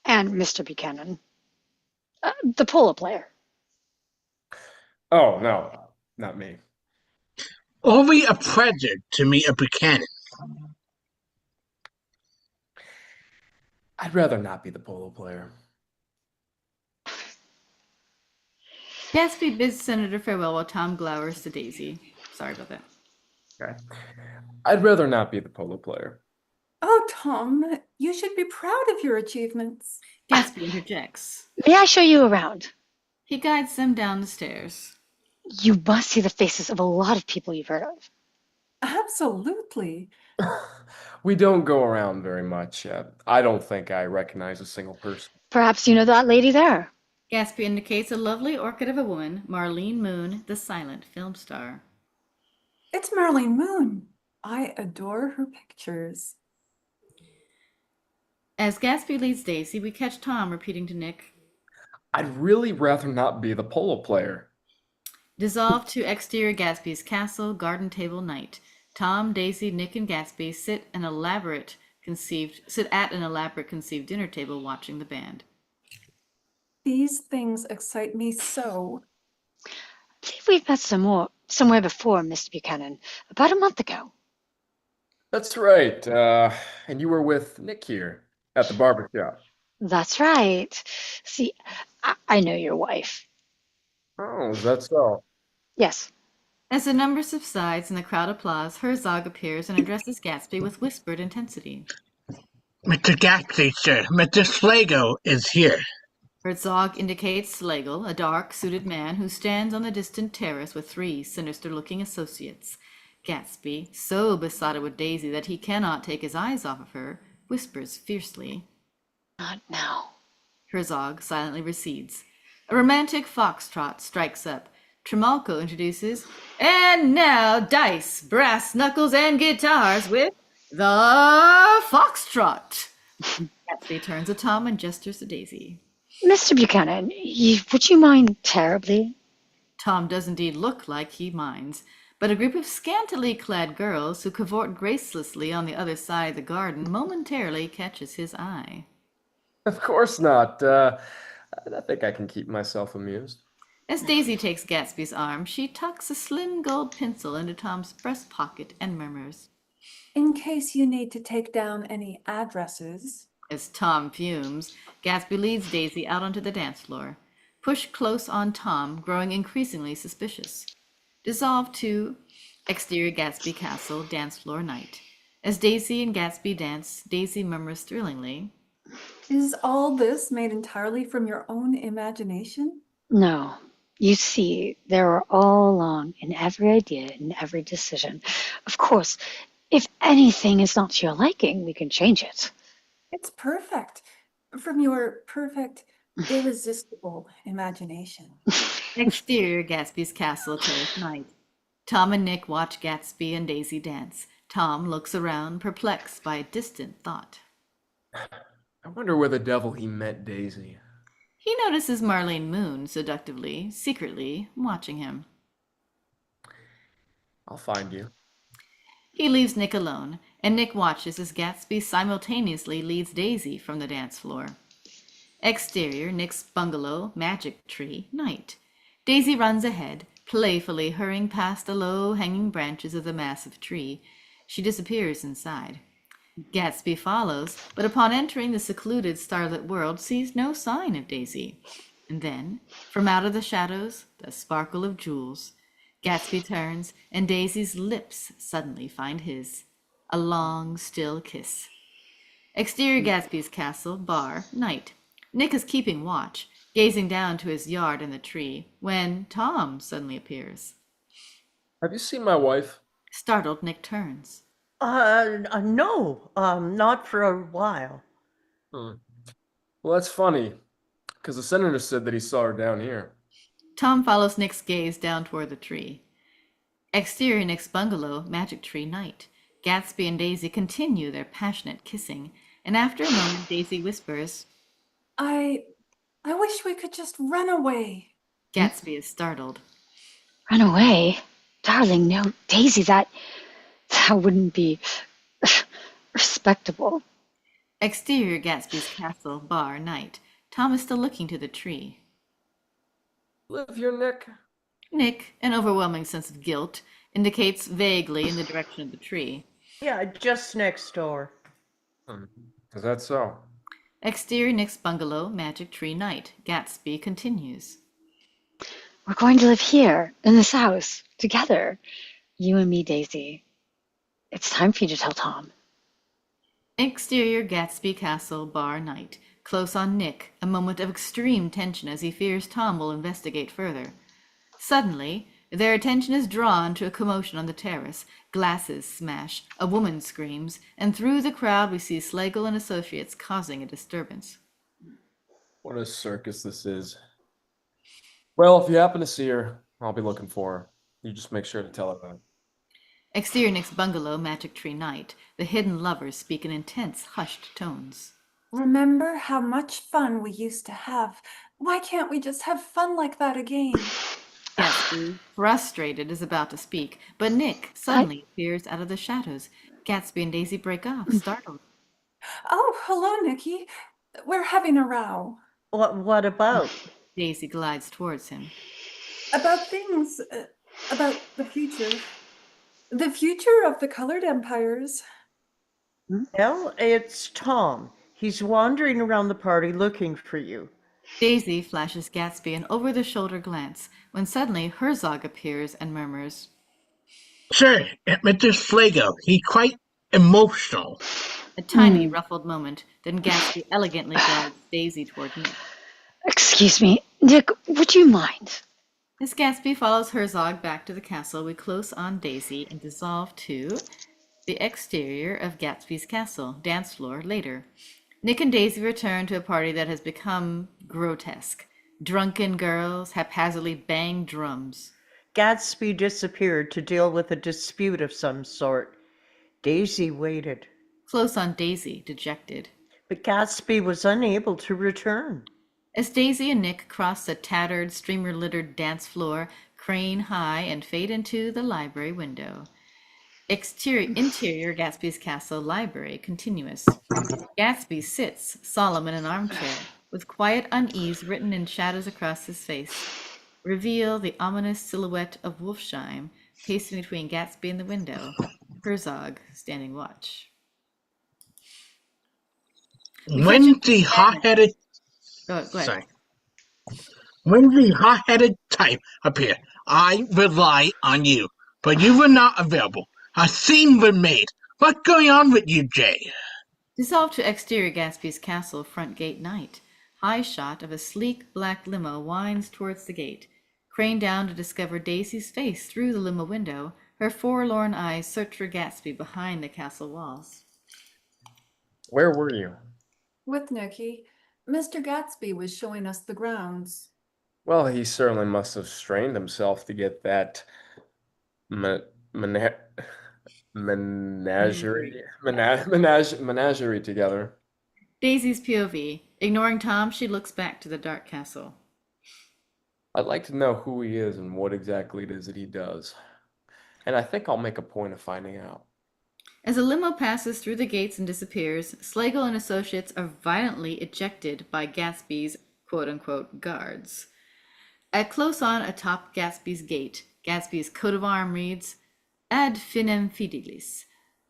And Mr. Buchanan. The polo player. Oh, no, not me. Only a pleasure to meet a Buchanan. I'd rather not be the polo player. Gatsby bids Senator farewell while Tom glowers to Daisy. Sorry about that. Okay. I'd rather not be the polo player. Oh, Tom, you should be proud of your achievements. Gatsby interjects. May I show you around? He guides them down the stairs. You must see the faces of a lot of people you've heard of. Absolutely. We don't go around very much. I don't think I recognize a single person. Perhaps you know that lady there. Gatsby indicates a lovely orchid of a woman, Marlene Moon, the silent film star. It's Marlene Moon. I adore her pictures. As Gatsby leads Daisy, we catch Tom repeating to Nick, I'd really rather not be the polo player. dissolve to exterior Gatsby's castle, garden table, night. Tom, Daisy, Nick, and Gatsby sit at an elaborate conceived dinner table watching the band. These things excite me so. I believe we've met somewhere before, Mr. Buchanan, about a month ago. That's right. And you were with Nick here at the barbershop. That's right. See, I know your wife. Oh, is that so? Yes. As the number subsides and the crowd applauds, Herzog appears and addresses Gatsby with whispered intensity. Mr. Gatsby, sir, Mr. Slagle is here. Herzog indicates Slagle, a dark-suited man who stands on the distant terrace with three sinister-looking associates. Gatsby, so besotted with Daisy that he cannot take his eyes off of her, whispers fiercely. Not now. Herzog silently recedes. A romantic foxtrot strikes up. Tremalco introduces, and now dice, brass knuckles, and guitars with the Foxtrot. Gatsby turns to Tom and gestures to Daisy. Mr. Buchanan, would you mind terribly? Tom does indeed look like he minds, but a group of scantily clad girls who cavort gracelessly on the other side of the garden momentarily catches his eye. Of course not. I think I can keep myself amused. As Daisy takes Gatsby's arm, she tucks a slim gold pencil into Tom's breast pocket and murmurs. In case you need to take down any addresses. As Tom fumes, Gatsby leads Daisy out onto the dance floor. Pushed close on Tom, growing increasingly suspicious. Dissolve to exterior Gatsby Castle, dance floor night. As Daisy and Gatsby dance, Daisy murmurs thrillingly, Is all this made entirely from your own imagination? No. You see, there are all along in every idea, in every decision. Of course, if anything is not to your liking, we can change it. It's perfect. From your perfect, irresistible imagination. exterior Gatsby's castle, terrace night. Tom and Nick watch Gatsby and Daisy dance. Tom looks around, perplexed by a distant thought. I wonder where the devil he met Daisy. He notices Marlene Moon seductively, secretly watching him. I'll find you. He leaves Nick alone, and Nick watches as Gatsby simultaneously leads Daisy from the dance floor. Exterior, Nick's bungalow, magic tree, night. Daisy runs ahead, playfully hurrying past the low-hanging branches of the massive tree. She disappears inside. Gatsby follows, but upon entering the secluded starlit world sees no sign of Daisy. And then, from out of the shadows, the sparkle of jewels. Gatsby turns, and Daisy's lips suddenly find his. A long, still kiss. Exterior Gatsby's castle, bar, night. Nick is keeping watch, gazing down to his yard in the tree, when Tom suddenly appears. Have you seen my wife? Startled, Nick turns. No, not for a while. Well, that's funny, because the senator said that he saw her down here. Tom follows Nick's gaze down toward the tree. Exterior Nick's bungalow, magic tree, night. Gatsby and Daisy continue their passionate kissing, and after a moment, Daisy whispers, I wish we could just run away. Gatsby is startled. Run away? Darling, no, Daisy, that wouldn't be respectable. Exterior Gatsby's castle, bar, night. Tom is still looking to the tree. Live here, Nick? Nick, an overwhelming sense of guilt, indicates vaguely in the direction of the tree. Yeah, just next door. Is that so? Exterior Nick's bungalow, magic tree, night. Gatsby continues. We're going to live here, in this house, together. You and me, Daisy. It's time for you to tell Tom. Exterior Gatsby castle, bar, night. Close on Nick, a moment of extreme tension as he fears Tom will investigate further. Suddenly, their attention is drawn to a commotion on the terrace. Glasses smash, a woman screams, and through the crowd we see Slagle and associates causing a disturbance. What a circus this is. Well, if you happen to see her, I'll be looking for her. You just make sure to tell her that. Exterior Nick's bungalow, magic tree, night. The hidden lovers speak in intense, hushed tones. Remember how much fun we used to have? Why can't we just have fun like that again? Gatsby, frustrated, is about to speak, but Nick suddenly appears out of the shadows. Gatsby and Daisy break off, startled. Oh, hello, Nikki. We're having a row. What about? Daisy glides towards him. About things, about the future. The future of the colored empires. Well, it's Tom. He's wandering around the party looking for you. Daisy flashes Gatsby an over-the-shoulder glance, when suddenly Herzog appears and murmurs, Sir, Mr. Slago, he's quite emotional. A tiny, ruffled moment, then Gatsby elegantly guides Daisy toward Nick. Excuse me, Nick, would you mind? As Gatsby follows Herzog back to the castle, we close on Daisy and dissolve to the exterior of Gatsby's castle, dance floor, later. Nick and Daisy return to a party that has become grotesque. Drunken girls haphazardly bang drums. Gatsby disappeared to deal with a dispute of some sort. Daisy waited. Close on Daisy, dejected. But Gatsby was unable to return. As Daisy and Nick cross the tattered, streamer-littered dance floor, crane high and fade into the library window. Interior Gatsby's castle, library, continuous. Gatsby sits, solemn in an armchair, with quiet unease written in shadows across his face. Reveal the ominous silhouette of Wolfsheim, pacing between Gatsby and the window. Herzog, standing watch. When the hot-headed... Go ahead. Sorry. When the hot-headed type appeared, I rely on you, but you were not available. A scene was made. What's going on with you, Jay? Dissolve to exterior Gatsby's castle, front gate, night. High shot of a sleek black limo winds towards the gate. Crane down to discover Daisy's face through the limo window. Her forlorn eyes search for Gatsby behind the castle walls. Where were you? With Nikki. Mr. Gatsby was showing us the grounds. Well, he certainly must have strained himself to get that menagerie together. Daisy's POV. Ignoring Tom, she looks back to the dark castle. I'd like to know who he is and what exactly it is that he does. And I think I'll make a point of finding out. As a limo passes through the gates and disappears, Slagle and associates are violently ejected by Gatsby's quote-unquote guards. At close on atop Gatsby's gate, Gatsby's coat of arms reads, Ad finem fidelis,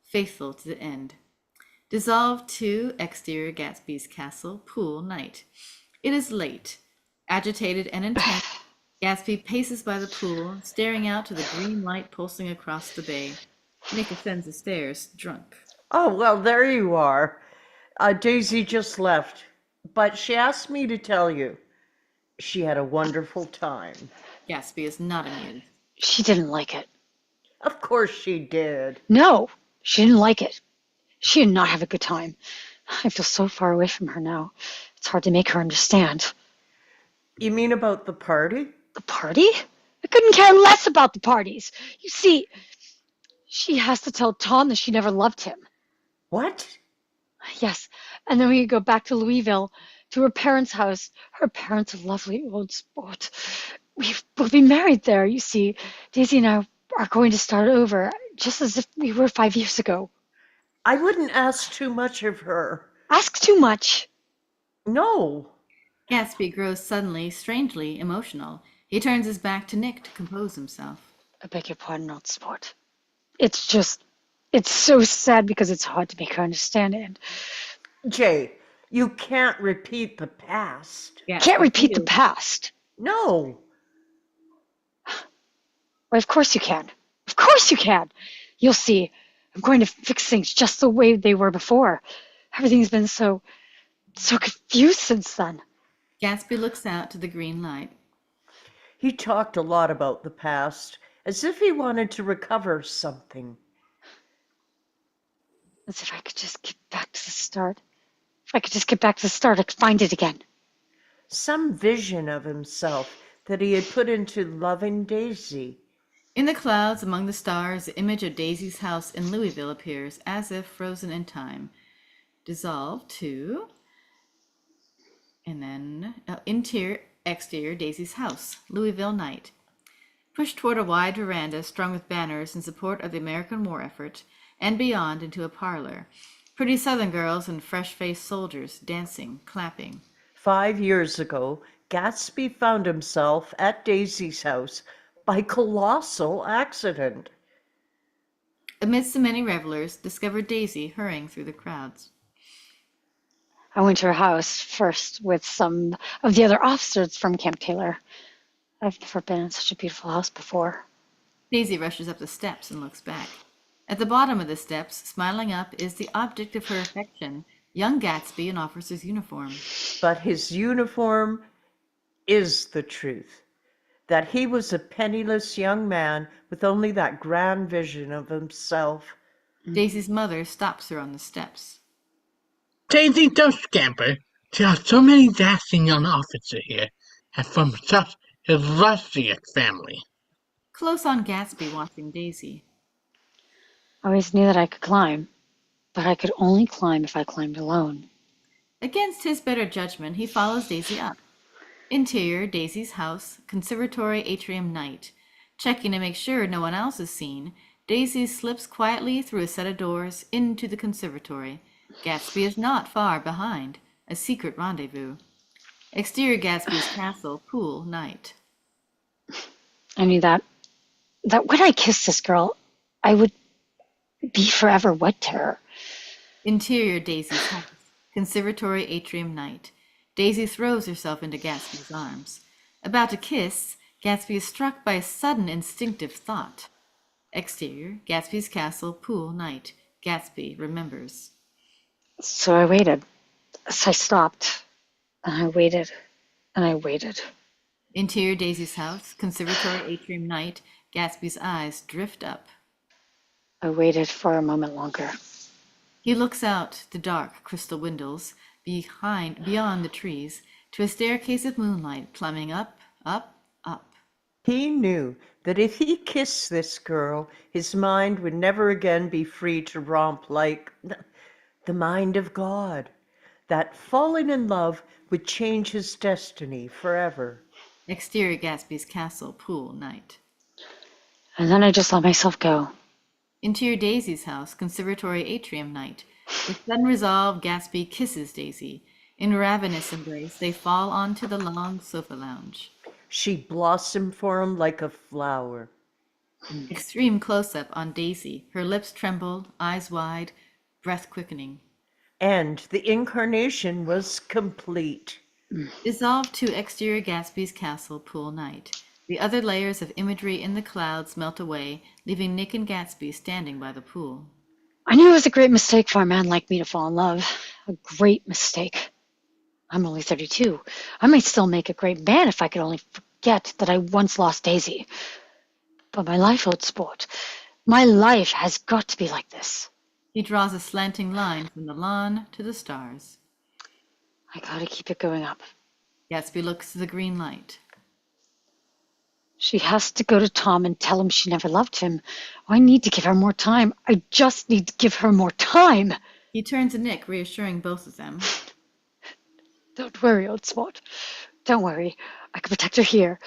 faithful to the end. Dissolved to exterior Gatsby's castle, pool, night. It is late. Agitated and intense, Gatsby paces by the pool, staring out to the green light pulsing across the bay. Nick ascends the stairs, drunk. Oh, well, there you are. Daisy just left, but she asked me to tell you she had a wonderful time. Gatsby is not amused. She didn't like it. Of course she did. No, she didn't like it. She did not have a good time. I feel so far away from her now. It's hard to make her understand. You mean about the party? The party? I couldn't care less about the parties. You see, she has to tell Tom that she never loved him. What? Yes, and then we could go back to Louisville, to her parents' house. Her parents are lovely old sport. We'll be married there, you see. Daisy and I are going to start over, just as if we were 5 years ago. I wouldn't ask too much of her. Ask too much. No. Gatsby grows suddenly, strangely emotional. He turns his back to Nick to compose himself. I beg your pardon, old sport. It's so sad because it's hard to make her understand it. Jay, you can't repeat the past. Gatsby Can't repeat the feels- past. No. Well, of course you can. Of course you can. You'll see. I'm going to fix things just the way they were before. Everything's been so confused since then. Gatsby looks out to the green light. He talked a lot about the past, as if he wanted to recover something. As if I could just get back to the start. If I could just get back to the start, I could find it again. Some vision of himself that he had put into loving Daisy. In the clouds among the stars, the image of Daisy's house in Louisville appears, as if frozen in time. Dissolved to... and then interior, exterior, Daisy's house, Louisville night. Pushed toward a wide veranda strung with banners in support of the American war effort, and beyond into a parlor. Pretty Southern girls and fresh-faced soldiers dancing, clapping. 5 years ago, Gatsby found himself at Daisy's house by colossal accident. Amidst the many revelers, discovered Daisy hurrying through the crowds. I went to her house first with some of the other officers from Camp Taylor. I've never been in such a beautiful house before. Daisy rushes up the steps and looks back. At the bottom of the steps, smiling up, is the object of her affection, young Gatsby in officer's uniform. But his uniform is the truth. That he was a penniless young man with only that grand vision of himself. Daisy's mother stops her on the steps. Daisy, don't scamper. There are so many dashing young officers here, and from such illustrious family. Close on Gatsby watching Daisy. I always knew that I could climb, but I could only climb if I climbed alone. Against his better judgment, he follows Daisy up. Interior, Daisy's house, conservatory atrium night. Checking to make sure no one else is seen, Daisy slips quietly through a set of doors into the conservatory. Gatsby is not far behind, a secret rendezvous. Exterior Gatsby's castle, pool, night. I knew that when I kissed this girl, I would be forever wed to her. Interior Daisy's house, conservatory atrium night. Daisy throws herself into Gatsby's arms. About to kiss, Gatsby is struck by a sudden instinctive thought. Exterior, Gatsby's castle, pool, night. Gatsby remembers. So I waited. So I stopped. And I waited. And I waited. Interior Daisy's house, conservatory atrium night. Gatsby's eyes drift up. I waited for a moment longer. He looks out the dark crystal windows, beyond the trees, to a staircase of moonlight climbing up, up, up. He knew that if he kissed this girl, his mind would never again be free to romp like the mind of God. that falling in love would change his destiny forever. Exterior Gatsby's castle, pool, night. And then I just let myself go. Interior Daisy's house, conservatory atrium, night. With sudden resolve, Gatsby kisses Daisy. In ravenous embrace, they fall onto the long sofa lounge. She blossomed for him like a flower. Extreme close-up on Daisy. Her lips tremble, eyes wide, breath quickening. And the incarnation was complete. Dissolve to exterior Gatsby's castle, pool, night. The other layers of imagery in the clouds melt away, leaving Nick and Gatsby standing by the pool. I knew it was a great mistake for a man like me to fall in love. A great mistake. I'm only 32. I might still make a great man if I could only forget that I once lost Daisy. But my life, old sport, my life has got to be like this. He draws a slanting line from the lawn to the stars. I gotta keep it going up. Gatsby looks to the green light. She has to go to Tom and tell him she never loved him. I need to give her more time. I just need to give her more time. He turns to Nick, reassuring both of them. Don't worry, old sport. Don't worry. I can protect her here.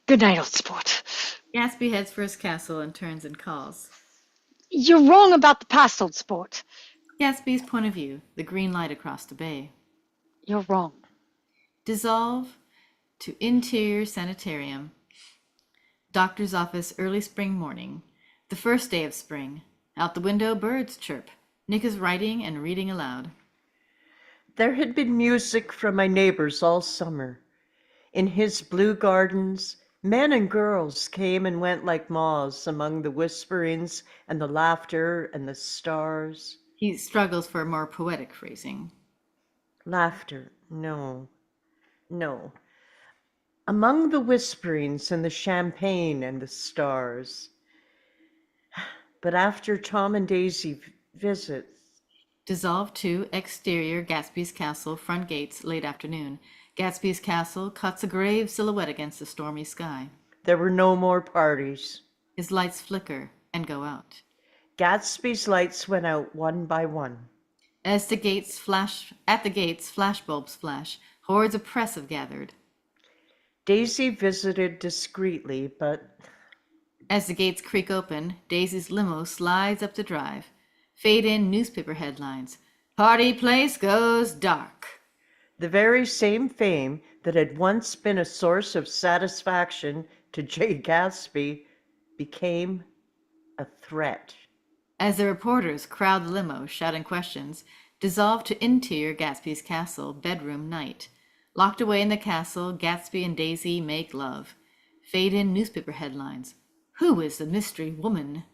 Good night, old sport. Gatsby heads for his castle and turns and calls. You're wrong about the past, old sport. Gatsby's point of view, the green light across the bay. You're wrong. Dissolve to interior sanitarium. Doctor's office, early spring morning. The first day of spring. Out the window, birds chirp. Nick is writing and reading aloud. There had been music from my neighbors all summer. In his blue gardens, men and girls came and went like moths among the whisperings and the laughter and the stars. He struggles for more poetic phrasing. Laughter, no. Among the whisperings and the champagne and the stars. But after Tom and Daisy visits. Dissolve to exterior Gatsby's castle, front gates, late afternoon. Gatsby's castle cuts a grave silhouette against the stormy sky. There were no more parties. His lights flicker and go out. Gatsby's lights went out one by one. At the gates, flashbulbs flash. Hordes of press have gathered. Daisy visited discreetly, but... As the gates creak open, Daisy's limo slides up the drive. Fade in newspaper headlines. Party place goes dark. The very same fame that had once been a source of satisfaction to Jay Gatsby became a threat. As the reporters crowd the limo, shouting questions, dissolve to interior Gatsby's castle, bedroom, night. Locked away in the castle, Gatsby and Daisy make love. Fade in newspaper headlines. Who is the mystery woman?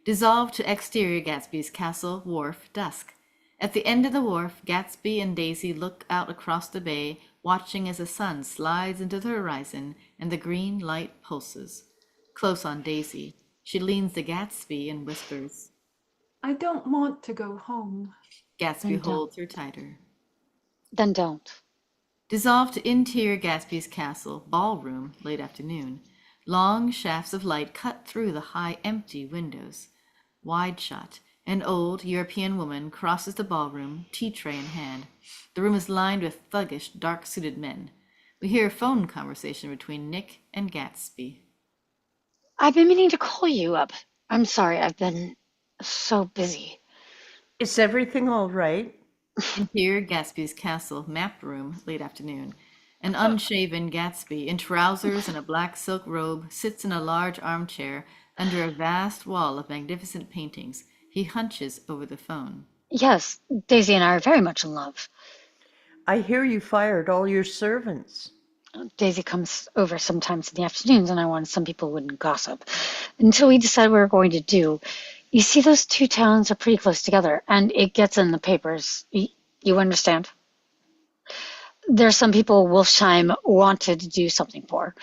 Dissolve to exterior Gatsby's castle, wharf, dusk. At the end of the wharf, Gatsby and Daisy look out across the bay, watching as the sun slides into the horizon and the green light pulses. Close on Daisy, she leans to Gatsby and whispers. I don't want to go home. Gatsby holds her tighter. Then don't. Dissolve to interior Gatsby's castle, ballroom, late afternoon. Long shafts of light cut through the high, empty windows. Wide shot, an old European woman crosses the ballroom, tea tray in hand. The room is lined with thuggish, dark-suited men. We hear a phone conversation between Nick and Gatsby. I've been meaning to call you up. I'm sorry, I've been so busy. Is everything all right? Interior Gatsby's castle, map room, late afternoon. An unshaven Gatsby, in trousers and a black silk robe, sits in a large armchair under a vast wall of magnificent paintings. He hunches over the phone. Yes, Daisy and I are very much in love. I hear you fired all your servants. Daisy comes over sometimes in the afternoons, and I wanted some people wouldn't gossip. Until we decide what we're going to do. You see, those two towns are pretty close together, and it gets in the papers. You understand? There's some people Wolfsheim wanted to do something for.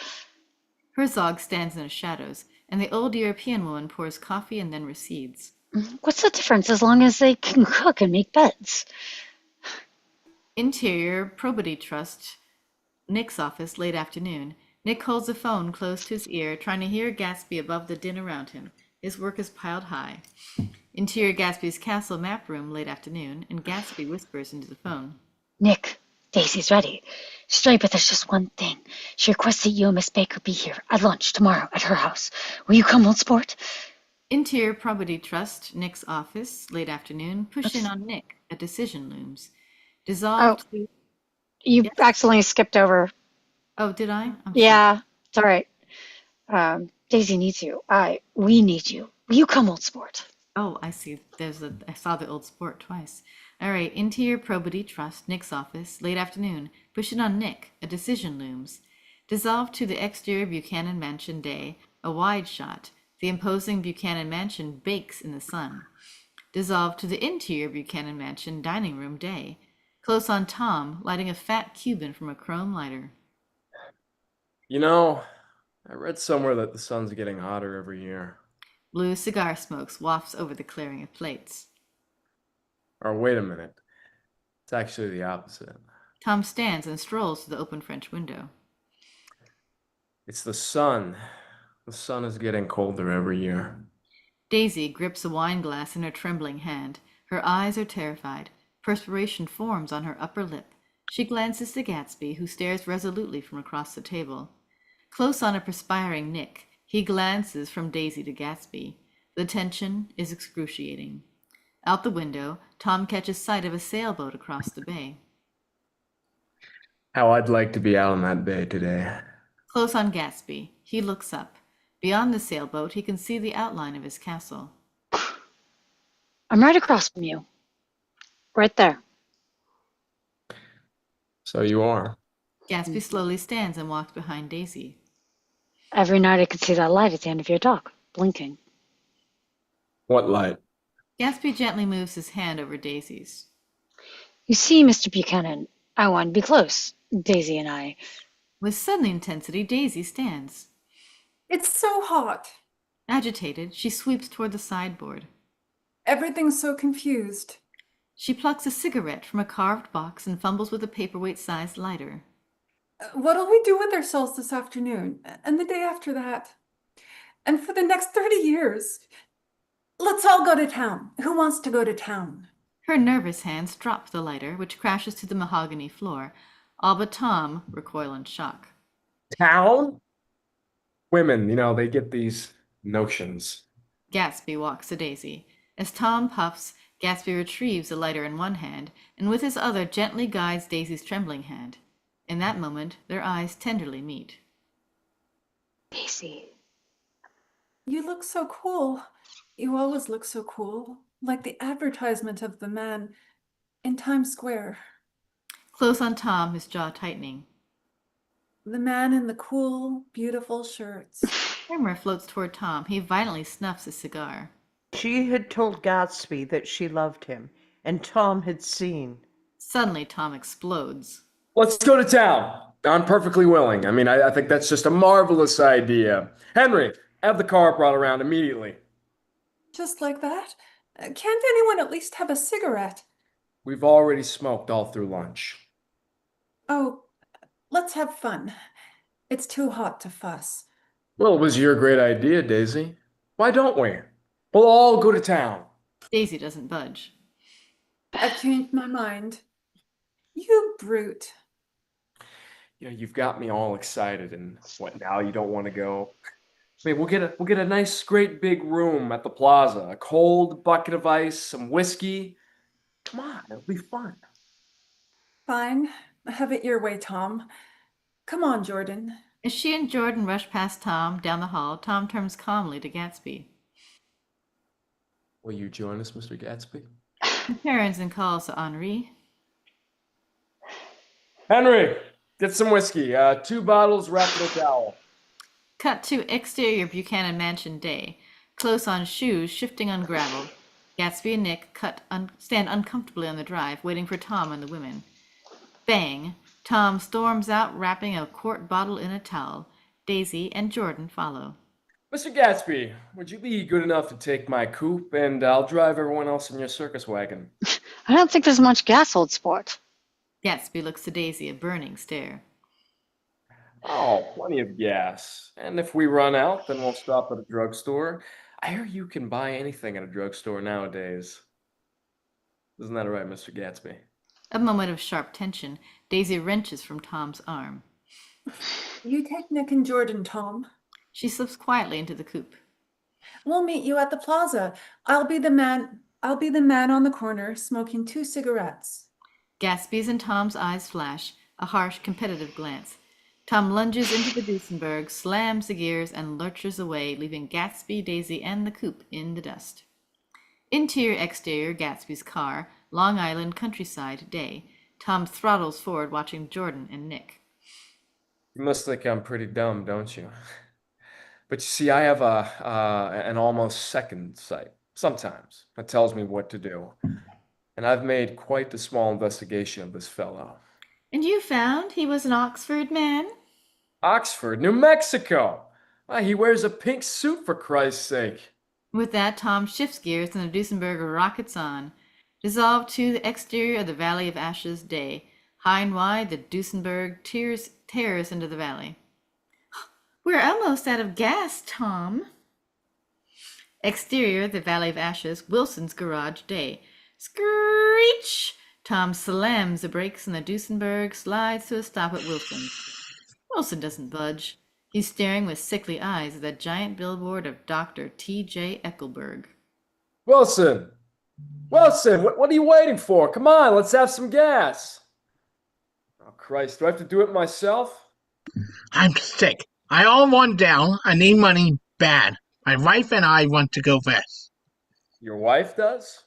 Herzog stands in the shadows, and the old European woman pours coffee and then recedes. What's the difference as long as they can cook and make beds? Interior Probity Trust, Nick's office, late afternoon. Nick holds the phone close to his ear, trying to hear Gatsby above the din around him. His work is piled high. Interior Gatsby's castle map room, late afternoon, and Gatsby whispers into the phone. Nick, Daisy's ready. Stray, but there's just one thing. She requests that you and Miss Baker be here at lunch tomorrow at her house. Will you come, old sport? Interior Probity Trust, Nick's office, late afternoon. Push in on Nick. A decision looms. Dissolved. Oh, you Yes? accidentally skipped over. Oh, did I? I'm sorry. Yeah, it's all right. Daisy needs you. We need you. Will you come, old sport? Oh, I see. I saw the old sport twice. All right. Interior Probity Trust, Nick's office, late afternoon. Push in on Nick. A decision looms. Dissolved to the exterior Buchanan Mansion day. A wide shot. The imposing Buchanan Mansion bakes in the sun. Dissolved to the interior Buchanan Mansion dining room day. Close on Tom, lighting a fat Cuban from a chrome lighter. You know, I read somewhere that the sun's getting hotter every year. Blue cigar smokes wafts over the clearing of plates. Or wait a minute. It's actually the opposite. Tom stands and strolls to the open French window. It's the sun. The sun is getting colder every year. Daisy grips a wine glass in her trembling hand. Her eyes are terrified. Perspiration forms on her upper lip. She glances to Gatsby, who stares resolutely from across the table. Close on a perspiring Nick, he glances from Daisy to Gatsby. The tension is excruciating. Out the window, Tom catches sight of a sailboat across the bay. How I'd like to be out on that bay today. Close on Gatsby, he looks up. Beyond the sailboat, he can see the outline of his castle. I'm right across from you. Right there. So you are. Gatsby slowly stands and walks behind Daisy. Every night I can see that light at the end of your dock, blinking. What light? Gatsby gently moves his hand over Daisy's. You see, Mr. Buchanan, I want to be close, Daisy and I. With sudden intensity, Daisy stands. It's so hot. Agitated, she sweeps toward the sideboard. Everything's so confused. She plucks a cigarette from a carved box and fumbles with a paperweight-sized lighter. What'll we do with ourselves this afternoon? And the day after that? And for the next 30 years? Let's all go to town. Who wants to go to town? Her nervous hands drop the lighter, which crashes to the mahogany floor. All but Tom recoil in shock. Town? Women, they get these notions. Gatsby walks to Daisy. As Tom puffs, Gatsby retrieves the lighter in one hand, and with his other gently guides Daisy's trembling hand. In that moment, their eyes tenderly meet. Daisy. You look so cool. You always look so cool. Like the advertisement of the man in Times Square. Close on Tom, his jaw tightening. The man in the cool, beautiful shirts. Camera floats toward Tom. He violently snuffs his cigar. She had told Gatsby that she loved him, and Tom had seen. Suddenly, Tom explodes. Let's go to town. I'm perfectly willing. I think that's just a marvelous idea. Henry, have the car brought around immediately. Just like that? Can't anyone at least have a cigarette? We've already smoked all through lunch. Oh, let's have fun. It's too hot to fuss. Well, it was your great idea, Daisy. Why don't we? We'll all go to town. Daisy doesn't budge. I've changed my mind. You brute. You've got me all excited, and what now? You don't want to go? We'll get a nice, great big room at the plaza. A cold bucket of ice, some whiskey. Come on, it'll be fun. Fine. Have it your way, Tom. Come on, Jordan. As she and Jordan rush past Tom down the hall, Tom turns calmly to Gatsby. Will you join us, Mr. Gatsby? He turns and calls to Henri. Henry, get some whiskey. 2 bottles wrapped in a towel. Cut to exterior Buchanan Mansion day. Close on shoes shifting on gravel. Gatsby and Nick stand uncomfortably on the drive, waiting for Tom and the women. Bang! Tom storms out, wrapping a quart bottle in a towel. Daisy and Jordan follow. Mr. Gatsby, would you be good enough to take my coupe, and I'll drive everyone else in your circus wagon? I don't think there's much gas, old sport. Gatsby looks to Daisy, a burning stare. Oh, plenty of gas. And if we run out, then we'll stop at a drugstore. I hear you can buy anything at a drugstore nowadays. Isn't that right, Mr. Gatsby? A moment of sharp tension. Daisy wrenches from Tom's arm. You take Nick and Jordan, Tom. She slips quietly into the coupe. We'll meet you at the plaza. I'll be the man on the corner smoking 2 cigarettes. Gatsby's and Tom's eyes flash, a harsh, competitive glance. Tom lunges into the Duesenberg, slams the gears, and lurches away, leaving Gatsby, Daisy, and the coupe in the dust. Interior, exterior, Gatsby's car, Long Island countryside, day. Tom throttles forward, watching Jordan and Nick. You must think I'm pretty dumb, don't you? But you see, I have an almost second sight, sometimes. That tells me what to do. And I've made quite the small investigation of this fellow. And you found he was an Oxford man? Oxford, New Mexico! Why, he wears a pink suit, for Christ's sake. With that, Tom shifts gears and the Duesenberg rockets on. Dissolved to the exterior of the Valley of Ashes, day. High and wide, the Duesenberg tears into the valley. We're almost out of gas, Tom. Exterior, the Valley of Ashes, Wilson's garage, day. Screech! Tom slams the brakes and the Duesenberg slides to a stop at Wilson's. Wilson doesn't budge. He's staring with sickly eyes at the giant billboard of Dr. T.J. Eckelberg. Wilson! Wilson, what are you waiting for? Come on, let's have some gas. Oh, Christ, do I have to do it myself? I'm sick. I all want down. I need money bad. My wife and I want to go west. Your wife does?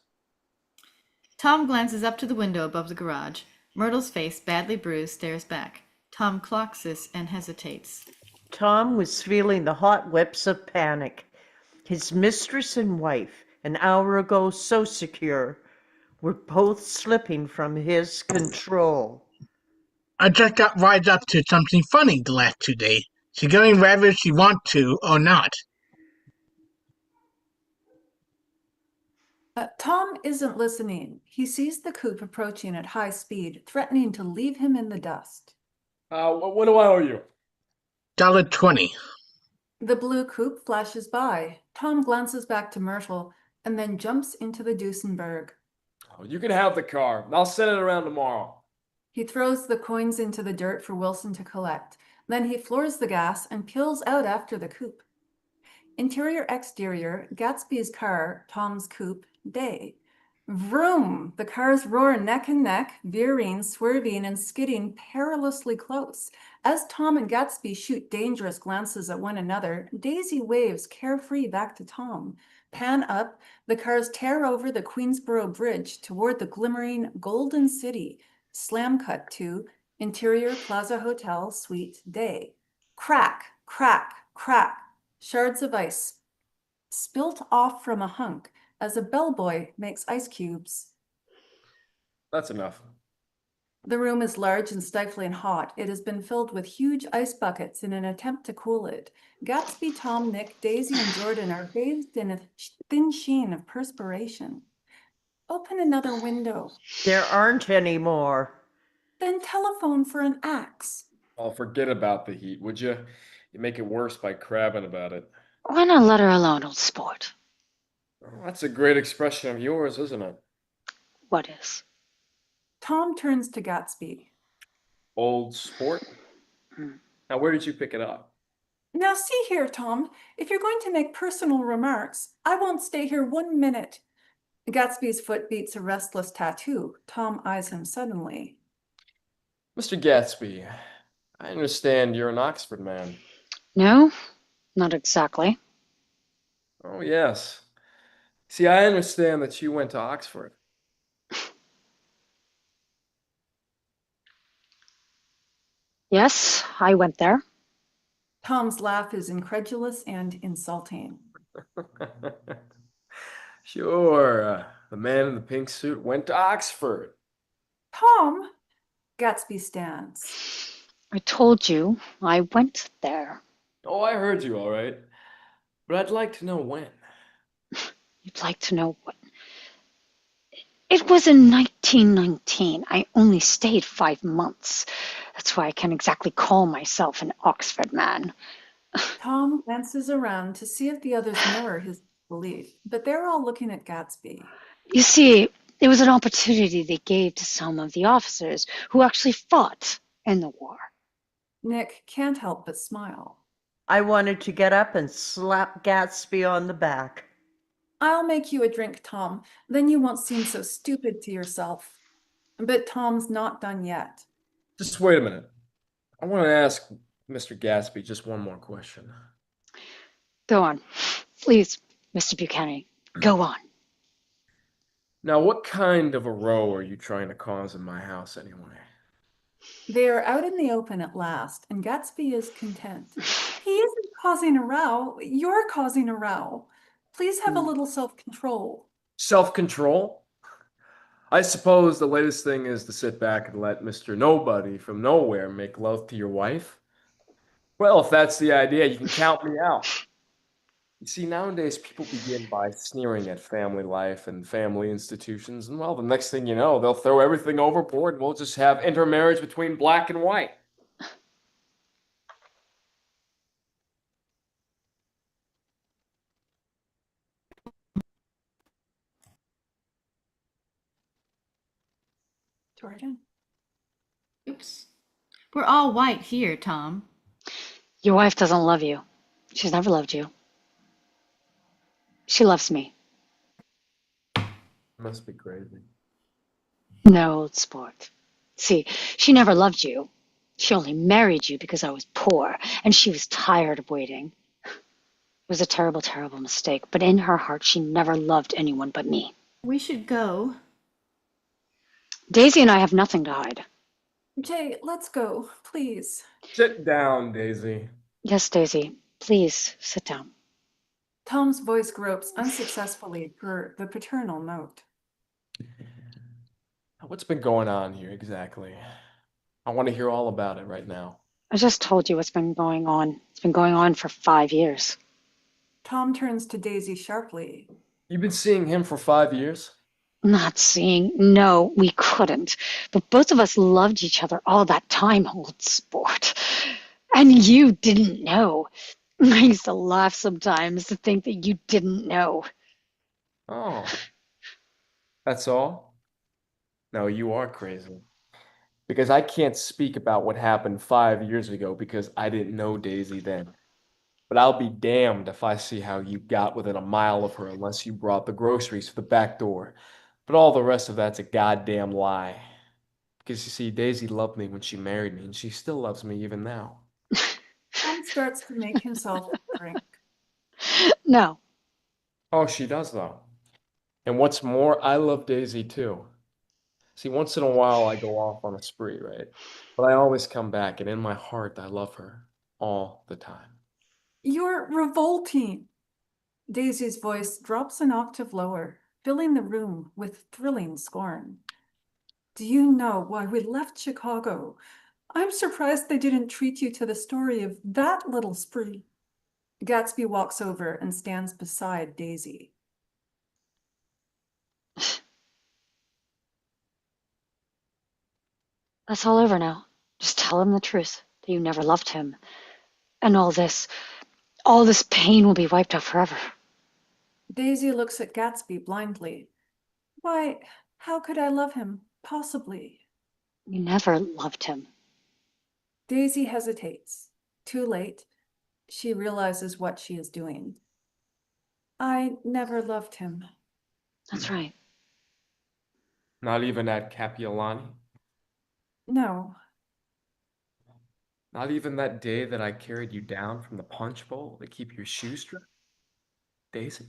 Tom glances up to the window above the garage. Myrtle's face, badly bruised, stares back. Tom clocks this and hesitates. Tom was feeling the hot whips of panic. His mistress and wife, an hour ago so secure, were both slipping from his control. I just got riled up to something funny the last 2 days. She's going whether she wants to or not. Tom isn't listening. He sees the coupe approaching at high speed, threatening to leave him in the dust. What do I owe you? $1.20. The blue coupe flashes by. Tom glances back to Myrtle and then jumps into the Duesenberg. Oh, you can have the car. I'll send it around tomorrow. He throws the coins into the dirt for Wilson to collect. Then he floors the gas and peels out after the coupe. Interior, exterior, Gatsby's car, Tom's coupe, day. Vroom! The cars roar neck and neck, veering, swerving, and skidding perilously close. As Tom and Gatsby shoot dangerous glances at one another, Daisy waves carefree back to Tom. Pan up, the cars tear over the Queensboro Bridge toward the glimmering Golden City. Slam cut to Interior Plaza Hotel, Suite, day. Crack, crack, crack. Shards of ice spilt off from a hunk as a bellboy makes ice cubes. That's enough. The room is large and stifling hot. It has been filled with huge ice buckets in an attempt to cool it. Gatsby, Tom, Nick, Daisy, and Jordan are bathed in a thin sheen of perspiration. Open another window. There aren't any more. Then telephone for an axe. Oh, forget about the heat, would you? You make it worse by crabbing about it. Why not let her alone, old sport? Oh, that's a great expression of yours, isn't it? What is? Tom turns to Gatsby. Old sport? Now, where did you pick it up? Now see here, Tom. If you're going to make personal remarks, I won't stay here 1 minute. Gatsby's foot beats a restless tattoo. Tom eyes him suddenly. Mr. Gatsby, I understand you're an Oxford man. No, not exactly. Oh, yes. See, I understand that you went to Oxford. Yes, I went there. Tom's laugh is incredulous and insulting. Sure, the man in the pink suit went to Oxford. Tom! Gatsby stands. I told you I went there. Oh, I heard you all right. But I'd like to know when. You'd like to know what? It was in 1919. I only stayed 5 months. That's why I can't exactly call myself an Oxford man. Tom glances around to see if the others mirror his disbelief, but they're all looking at Gatsby. You see, it was an opportunity they gave to some of the officers who actually fought in the war. Nick can't help but smile. I wanted to get up and slap Gatsby on the back. I'll make you a drink, Tom. Then you won't seem so stupid to yourself. But Tom's not done yet. Just wait a minute. I want to ask Mr. Gatsby just one more question. Go on. Please, Mr. Buchanan, go on. Now, what kind of a row are you trying to cause in my house anyway? They are out in the open at last, and Gatsby is content. He isn't causing a row. You're causing a row. Please have a little self-control. Self-control? I suppose the latest thing is to sit back and let Mr. Nobody from nowhere make love to your wife? Well, if that's the idea, you can count me out. You see, nowadays people begin by sneering at family life and family institutions, and well, the next thing you know, they'll throw everything overboard and we'll just have intermarriage between black and white. Jordan? Oops. We're all white here, Tom. Your wife doesn't love you. She's never loved you. She loves me. Must be crazy. No, old sport. See, she never loved you. She only married you because I was poor, and she was tired of waiting. It was a terrible, terrible mistake, but in her heart, she never loved anyone but me. We should go. Daisy and I have nothing to hide. Jay, let's go, please. Sit down, Daisy. Yes, Daisy, please sit down. Tom's voice gropes unsuccessfully for the paternal note. What's been going on here exactly? I want to hear all about it right now. I just told you what's been going on. It's been going on for 5 years. Tom turns to Daisy sharply. You've been seeing him for 5 years? Not seeing, no, we couldn't. But both of us loved each other all that time, old sport. And you didn't know. I used to laugh sometimes to think that you didn't know. Oh. That's all? No, you are crazy. Because I can't speak about what happened 5 years ago because I didn't know Daisy then. But I'll be damned if I see how you got within a mile of her unless you brought the groceries to the back door. But all the rest of that's a goddamn lie. Because you see, Daisy loved me when she married me, and she still loves me even now. Tom starts to make himself a drink. No. Oh, she does, though. And what's more, I love Daisy, too. See, once in a while I go off on a spree, right? But I always come back, and in my heart I love her all the time. You're revolting. Daisy's voice drops an octave lower, filling the room with thrilling scorn. Do you know why we left Chicago? I'm surprised they didn't treat you to the story of that little spree. Gatsby walks over and stands beside Daisy. That's all over now. Just tell him the truth, that you never loved him. And all this pain will be wiped out forever. Daisy looks at Gatsby blindly. Why, how could I love him? Possibly. You never loved him. Daisy hesitates. Too late. She realizes what she is doing. I never loved him. That's right. Not even at Kapiolani? No. Not even that day that I carried you down from the punch bowl to keep your shoes stripped? Daisy?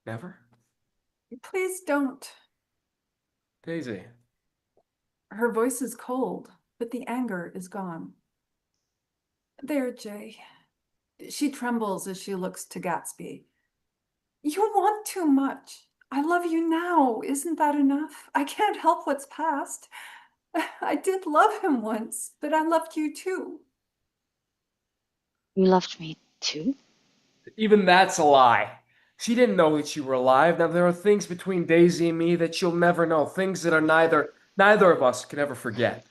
Never? Please don't. Daisy. Her voice is cold, but the anger is gone. There, Jay. She trembles as she looks to Gatsby. You want too much. I love you now. Isn't that enough? I can't help what's past. I did love him once, but I loved you too. You loved me too? Even that's a lie. She didn't know that you were alive. Now, there are things between Daisy and me that she'll never know. Things that are neither of us can ever forget.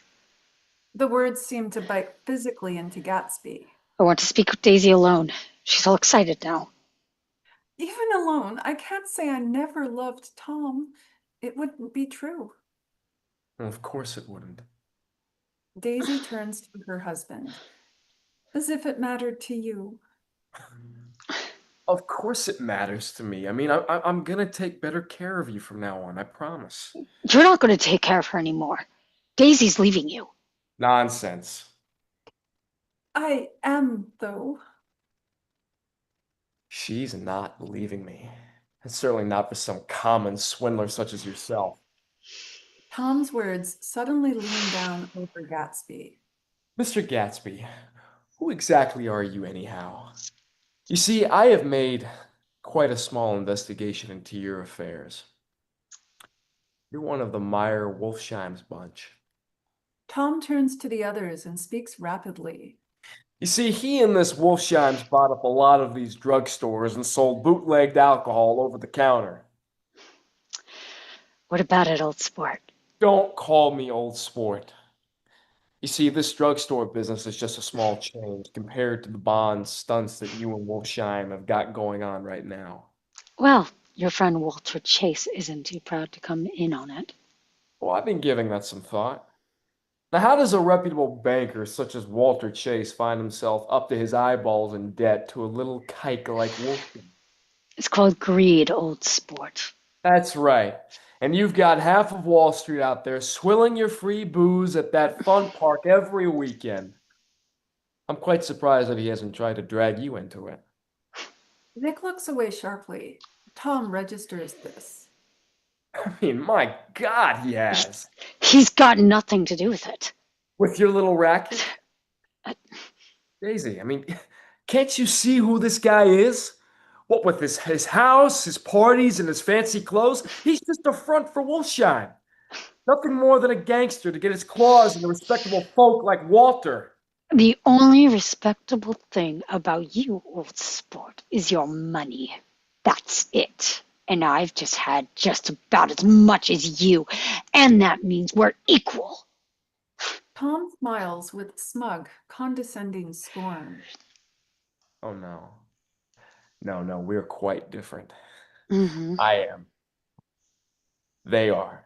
The words seem to bite physically into Gatsby. I want to speak with Daisy alone. She's all excited now. Even alone, I can't say I never loved Tom. It wouldn't be true. Well, of course it wouldn't. Daisy turns to her husband, as if it mattered to you. Of course it matters to me. I mean, I'm gonna take better care of you from now on, I promise. You're not going to take care of her anymore. Daisy's leaving you. Nonsense. I am, though. She's not leaving me. And certainly not for some common swindler such as yourself. Tom's words suddenly lean down over Gatsby. Mr. Gatsby, who exactly are you anyhow? You see, I have made quite a small investigation into your affairs. You're one of the Meyer Wolfsheim's bunch. Tom turns to the others and speaks rapidly. You see, he and this Wolfsheim's bought up a lot of these drugstores and sold bootlegged alcohol over the counter. What about it, old sport? Don't call me old sport. You see, this drugstore business is just a small change compared to the bond stunts that you and Wolfsheim have got going on right now. Well, your friend Walter Chase isn't too proud to come in on it. Well, I've been giving that some thought. Now, how does a reputable banker such as Walter Chase find himself up to his eyeballs in debt to a little kike like Wolfsheim? It's called greed, old sport. That's right. And you've got half of Wall Street out there swilling your free booze at that fun park every weekend. I'm quite surprised that he hasn't tried to drag you into it. Nick looks away sharply. Tom registers this. I mean, my God, he has. He's got nothing to do with it. With your little racket? Daisy, I mean, can't you see who this guy is? What with his house, his parties, and his fancy clothes? He's just a front for Wolfsheim. Nothing more than a gangster to get his claws into respectable folk like Walter. The only respectable thing about you, old sport, is your money. That's it. And I've just had just about as much as you. And that means we're equal. Tom smiles with smug, condescending scorn. Oh, no. No, we're quite different. Mm-hmm. I am. They are.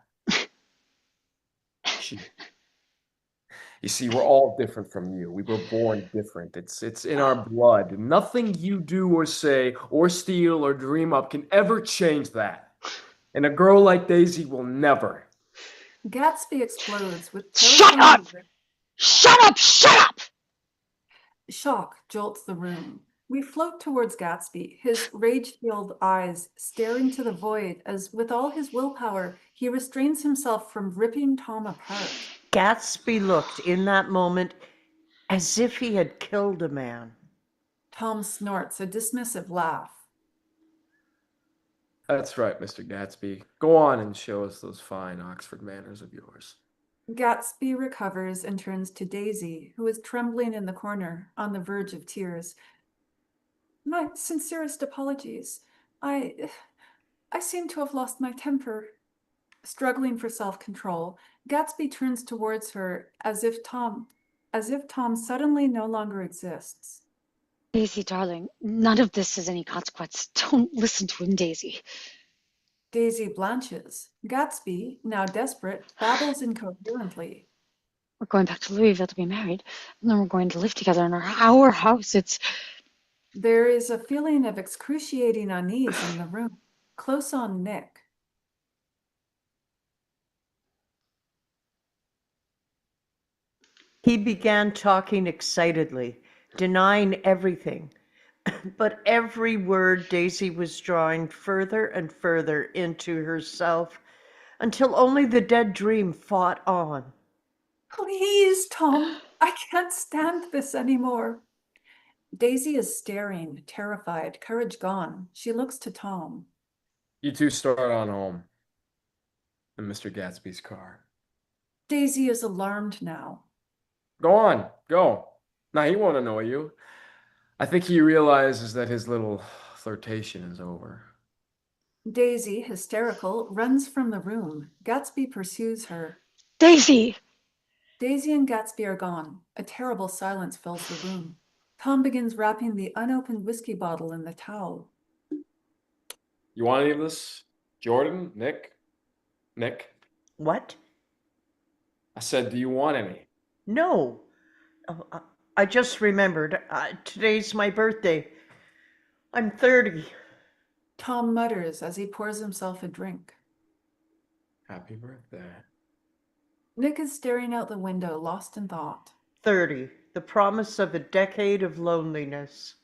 She. You see, we're all different from you. We were born different. It's in our blood. Nothing you do or say or steal or dream up can ever change that. And a girl like Daisy will never. Gatsby explodes with Shut up! Shut up! Shut up! Shock jolts the room. We float towards Gatsby, his rage-filled eyes staring to the void as, with all his willpower, he restrains himself from ripping Tom apart. Gatsby looked in that moment as if he had killed a man. Tom snorts a dismissive laugh. That's right, Mr. Gatsby. Go on and show us those fine Oxford manners of yours. Gatsby recovers and turns to Daisy, who is trembling in the corner, on the verge of tears. My sincerest apologies. I seem to have lost my temper. Struggling for self-control, Gatsby turns towards her as if Tom suddenly no longer exists. Daisy, darling, none of this has any consequence. Don't listen to him, Daisy. Daisy blanches. Gatsby, now desperate, babbles incoherently. We're going back to Louisville to be married, and then we're going to live together in our house. There is a feeling of excruciating unease in the room, close on Nick. He began talking excitedly, denying everything. But every word Daisy was drawing further and further into herself until only the dead dream fought on. Please, Tom, I can't stand this anymore. Daisy is staring, terrified, courage gone. She looks to Tom. You two start on home. In Mr. Gatsby's car. Daisy is alarmed now. Go on, go. Now, he won't annoy you. I think he realizes that his little flirtation is over. Daisy, hysterical, runs from the room. Gatsby pursues her. Daisy! Daisy and Gatsby are gone. A terrible silence fills the room. Tom begins wrapping the unopened whiskey bottle in the towel. You want any of this? Jordan? Nick? Nick? What? I said, do you want any? No. Oh, I just remembered. Today's my birthday. I'm 30. Tom mutters as he pours himself a drink. Happy birthday. Nick is staring out the window, lost in thought. 30. The promise of a decade of loneliness.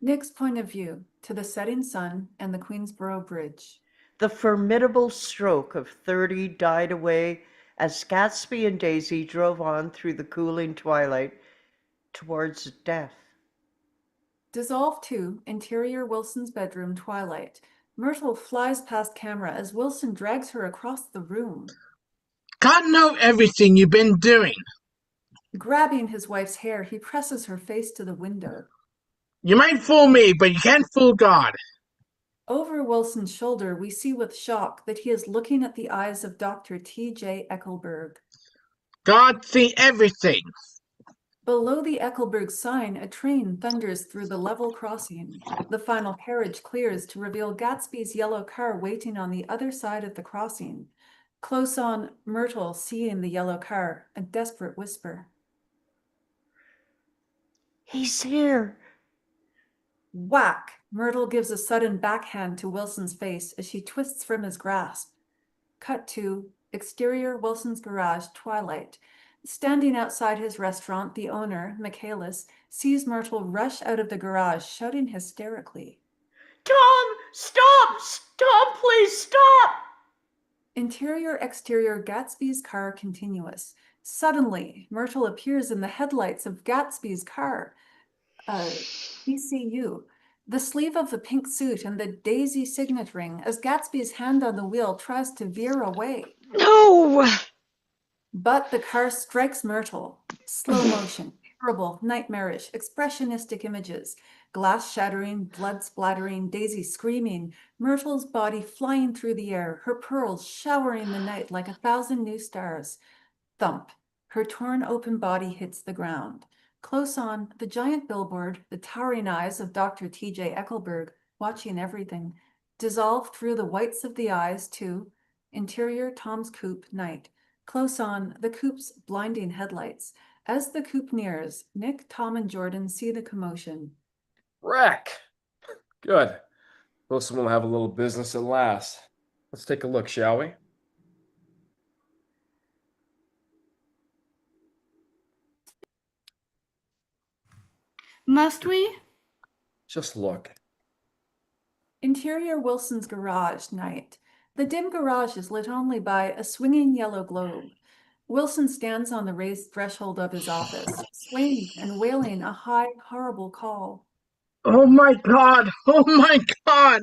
Nick's point of view to the setting sun and the Queensboro Bridge. The formidable stroke of 30 died away as Gatsby and Daisy drove on through the cooling twilight towards death. Dissolve 2, interior Wilson's bedroom, twilight. Myrtle flies past camera as Wilson drags her across the room. God knows everything you've been doing. Grabbing his wife's hair, he presses her face to the window. You might fool me, but you can't fool God. Over Wilson's shoulder, we see with shock that he is looking at the eyes of Dr. T.J. Eckelberg. God see everything. Below the Eckelberg sign, a train thunders through the level crossing. The final carriage clears to reveal Gatsby's yellow car waiting on the other side of the crossing. Close on, Myrtle seeing the yellow car, a desperate whisper. He's here. Whack! Myrtle gives a sudden backhand to Wilson's face as she twists from his grasp. Cut to exterior Wilson's garage, twilight. Standing outside his restaurant, the owner, Michaelis, sees Myrtle rush out of the garage, shouting hysterically. Tom, stop! Stop, please stop! Interior, exterior, Gatsby's car continuous. Suddenly, Myrtle appears in the headlights of Gatsby's car. ECU. The sleeve of the pink suit and the daisy signet ring as Gatsby's hand on the wheel tries to veer away. No! But the car strikes Myrtle. Slow motion, terrible, nightmarish, expressionistic images. Glass shattering, blood splattering, Daisy screaming, Myrtle's body flying through the air, her pearls showering the night like 1,000 new stars. Thump. Her torn open body hits the ground. Close on, the giant billboard, the towering eyes of Dr. T.J. Eckelberg, watching everything, dissolve through the whites of the eyes to interior Tom's coupe, night. Close on, the coupe's blinding headlights. As the coupe nears, Nick, Tom, and Jordan see the commotion. Wreck! Good. Wilson will have a little business at last. Let's take a look, shall we? Must we? Just look. Interior Wilson's garage, night. The dim garage is lit only by a swinging yellow globe. Wilson stands on the raised threshold of his office, swaying and wailing a high, horrible call. Oh my God! Oh my God!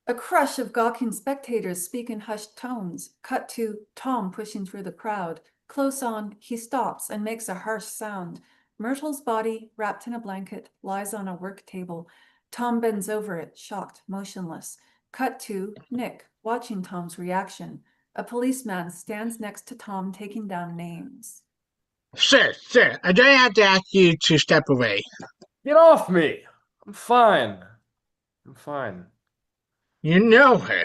A crush of gawking spectators speak in hushed tones. Cut to Tom pushing through the crowd. Close on, he stops and makes a harsh sound. Myrtle's body, wrapped in a blanket, lies on a work table. Tom bends over it, shocked, motionless. Cut to Nick, watching Tom's reaction. A policeman stands next to Tom, taking down names. Sir, I don't have to ask you to step away. Get off me! I'm fine. I'm fine. You know her.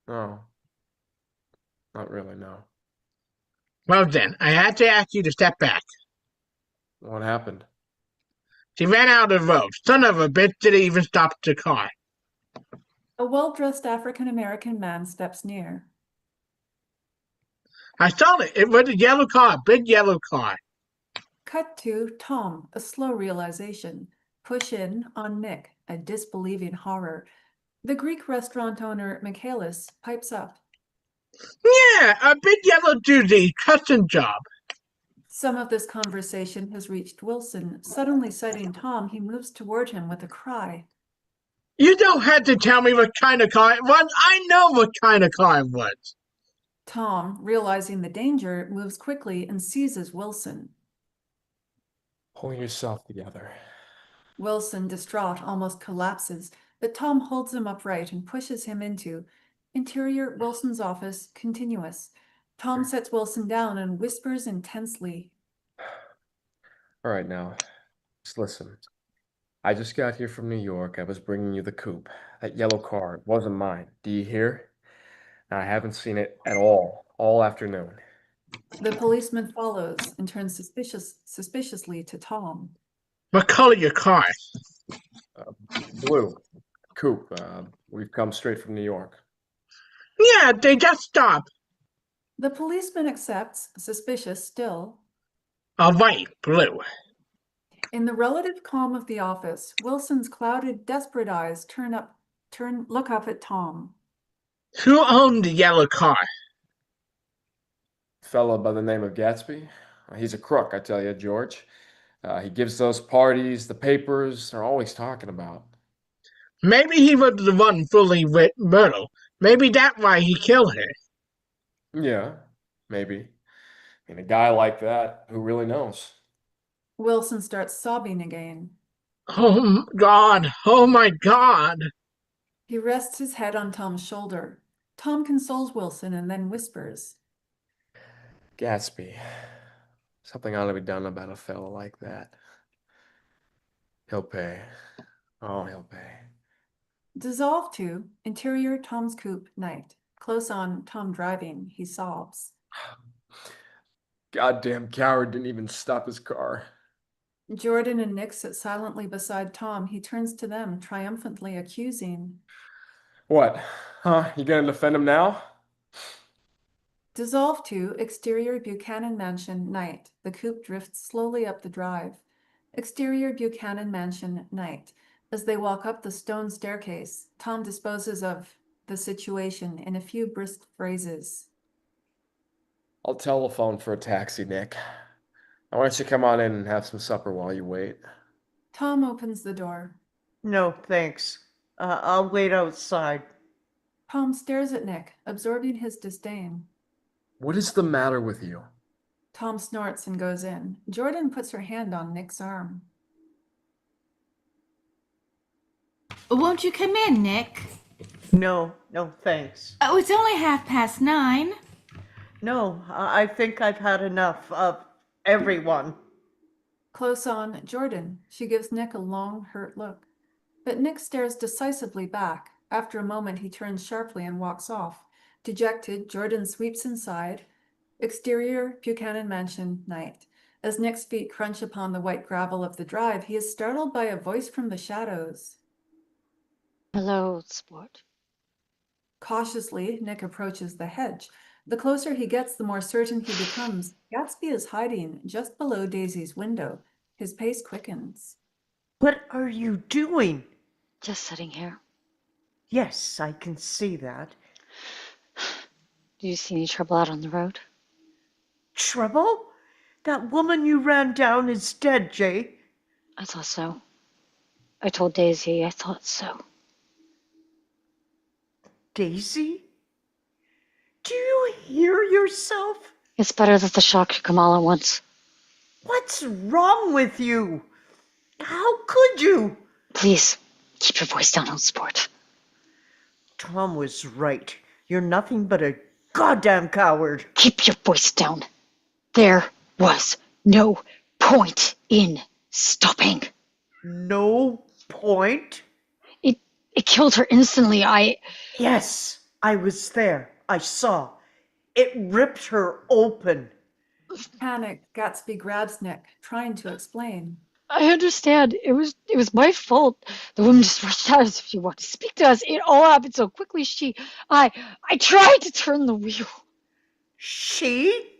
No. Not really, no. Well then, I had to ask you to step back. What happened? She ran out of the road. Son of a bitch didn't even stop the car. A well-dressed African-American man steps near. I saw it. It was a yellow car, big yellow car. Cut to Tom, a slow realization. Push in on Nick, a disbelieving horror. The Greek restaurant owner, Michaelis, pipes up. Yeah, a big yellow doozy, custom job. Some of this conversation has reached Wilson. Suddenly sighting Tom, he moves toward him with a cry. You don't have to tell me what kind of car it was. I know what kind of car it was. Tom, realizing the danger, moves quickly and seizes Wilson. Pull yourself together. Wilson, distraught, almost collapses, but Tom holds him upright and pushes him into interior Wilson's office, continuous. Tom sets Wilson down and whispers intensely. All right, now, just listen. I just got here from New York. I was bringing you the coupe. That yellow car, it wasn't mine. Do you hear? I haven't seen it at all afternoon. The policeman follows and turns suspiciously to Tom. What color your car? Blue. Coupe. We've come straight from New York. Yeah, they just stopped. The policeman accepts, suspicious still. White, blue. In the relative calm of the office, Wilson's clouded, desperate eyes look up at Tom. Who owned the yellow car? Fellow by the name of Gatsby. He's a crook, I tell you, George. He gives those parties, the papers are always talking about. Maybe he was the one fully with Myrtle. Maybe that's why he killed her. Yeah, maybe. I mean, a guy like that, who really knows? Wilson starts sobbing again. Oh God, oh my God. He rests his head on Tom's shoulder. Tom consoles Wilson and then whispers, Gatsby. Something ought to be done about a fellow like that. He'll pay. Oh, he'll pay. Dissolved to interior Tom's coupe night. Close on, Tom driving, he sobs. Goddamn coward didn't even stop his car. Jordan and Nick sit silently beside Tom. He turns to them, triumphantly accusing. What? Huh? You gonna defend him now? Dissolved to exterior Buchanan Mansion night. The coupe drifts slowly up the drive. Exterior Buchanan Mansion night. As they walk up the stone staircase, Tom disposes of the situation in a few brisk phrases. I'll telephone for a taxi, Nick. Why don't you come on in and have some supper while you wait? Tom opens the door. No, thanks. I'll wait outside. Tom stares at Nick, absorbing his disdain. What is the matter with you? Tom snorts and goes in. Jordan puts her hand on Nick's arm. Won't you come in, Nick? No, thanks. Oh, it's only 9:30. No, I think I've had enough of everyone. Close on, Jordan. She gives Nick a long, hurt look. But Nick stares decisively back. After a moment, he turns sharply and walks off. Dejected, Jordan sweeps inside. Exterior Buchanan Mansion night. As Nick's feet crunch upon the white gravel of the drive, he is startled by a voice from the shadows. Hello, old sport. Cautiously, Nick approaches the hedge. The closer he gets, the more certain he becomes. Gatsby is hiding just below Daisy's window. His pace quickens. What are you doing? Just sitting here. Yes, I can see that. Do you see any trouble out on the road? Trouble? That woman you ran down is dead, Jay. I thought so. I told Daisy I thought so. Daisy? Do you hear yourself? It's better that the shock should come all at once. What's wrong with you? How could you? Please, keep your voice down, old sport. Tom was right. You're nothing but a goddamn coward. Keep your voice down. There was no point in stopping. No point? It killed her instantly. Yes, I was there. I saw. It ripped her open. Panicked, Gatsby grabs Nick, trying to explain. I understand. It was my fault. The woman just rushed out as if she wanted to speak to us. It all happened so quickly. I tried to turn the wheel. She?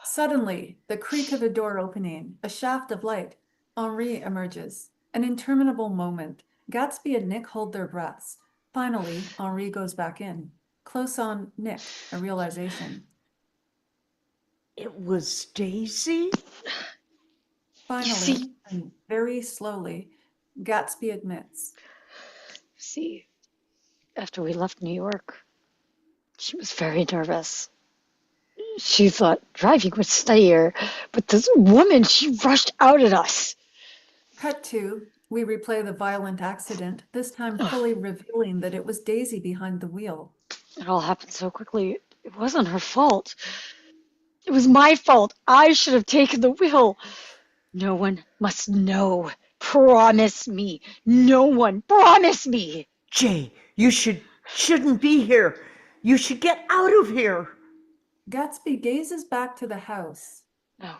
Suddenly, the creak of a door opening, a shaft of light. Henri emerges. An interminable moment. Gatsby and Nick hold their breaths. Finally, Henri goes back in. Close on Nick, a realization. It was Daisy? Finally, and very slowly, Gatsby admits. See, after we left New York, she was very nervous. She thought driving would steadier, but this woman, she rushed out at us. Cut to, we replay the violent accident, this time fully revealing that it was Daisy behind the wheel. It all happened so quickly. It wasn't her fault. It was my fault. I should have taken the wheel. No one must know Promise me. No one. Promise me. Jay, you shouldn't be here. You should get out of here. Gatsby gazes back to the house. No,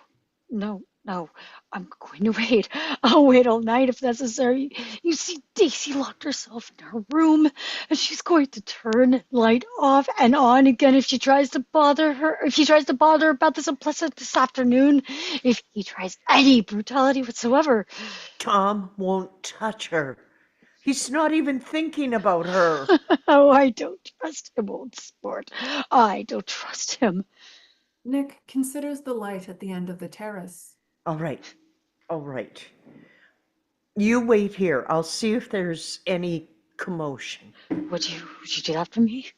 no, no. I'm going to wait. I'll wait all night if necessary. You see, Daisy locked herself in her room, and she's going to turn the light off and on again if she tries to bother her. If she tries to bother her about this unpleasant this afternoon, if he tries any brutality whatsoever. Tom won't touch her. He's not even thinking about her. Oh, I don't trust him, old sport. I don't trust him. Nick considers the light at the end of the terrace. All right. All right. You wait here. I'll see if there's any commotion. Would you do that for me?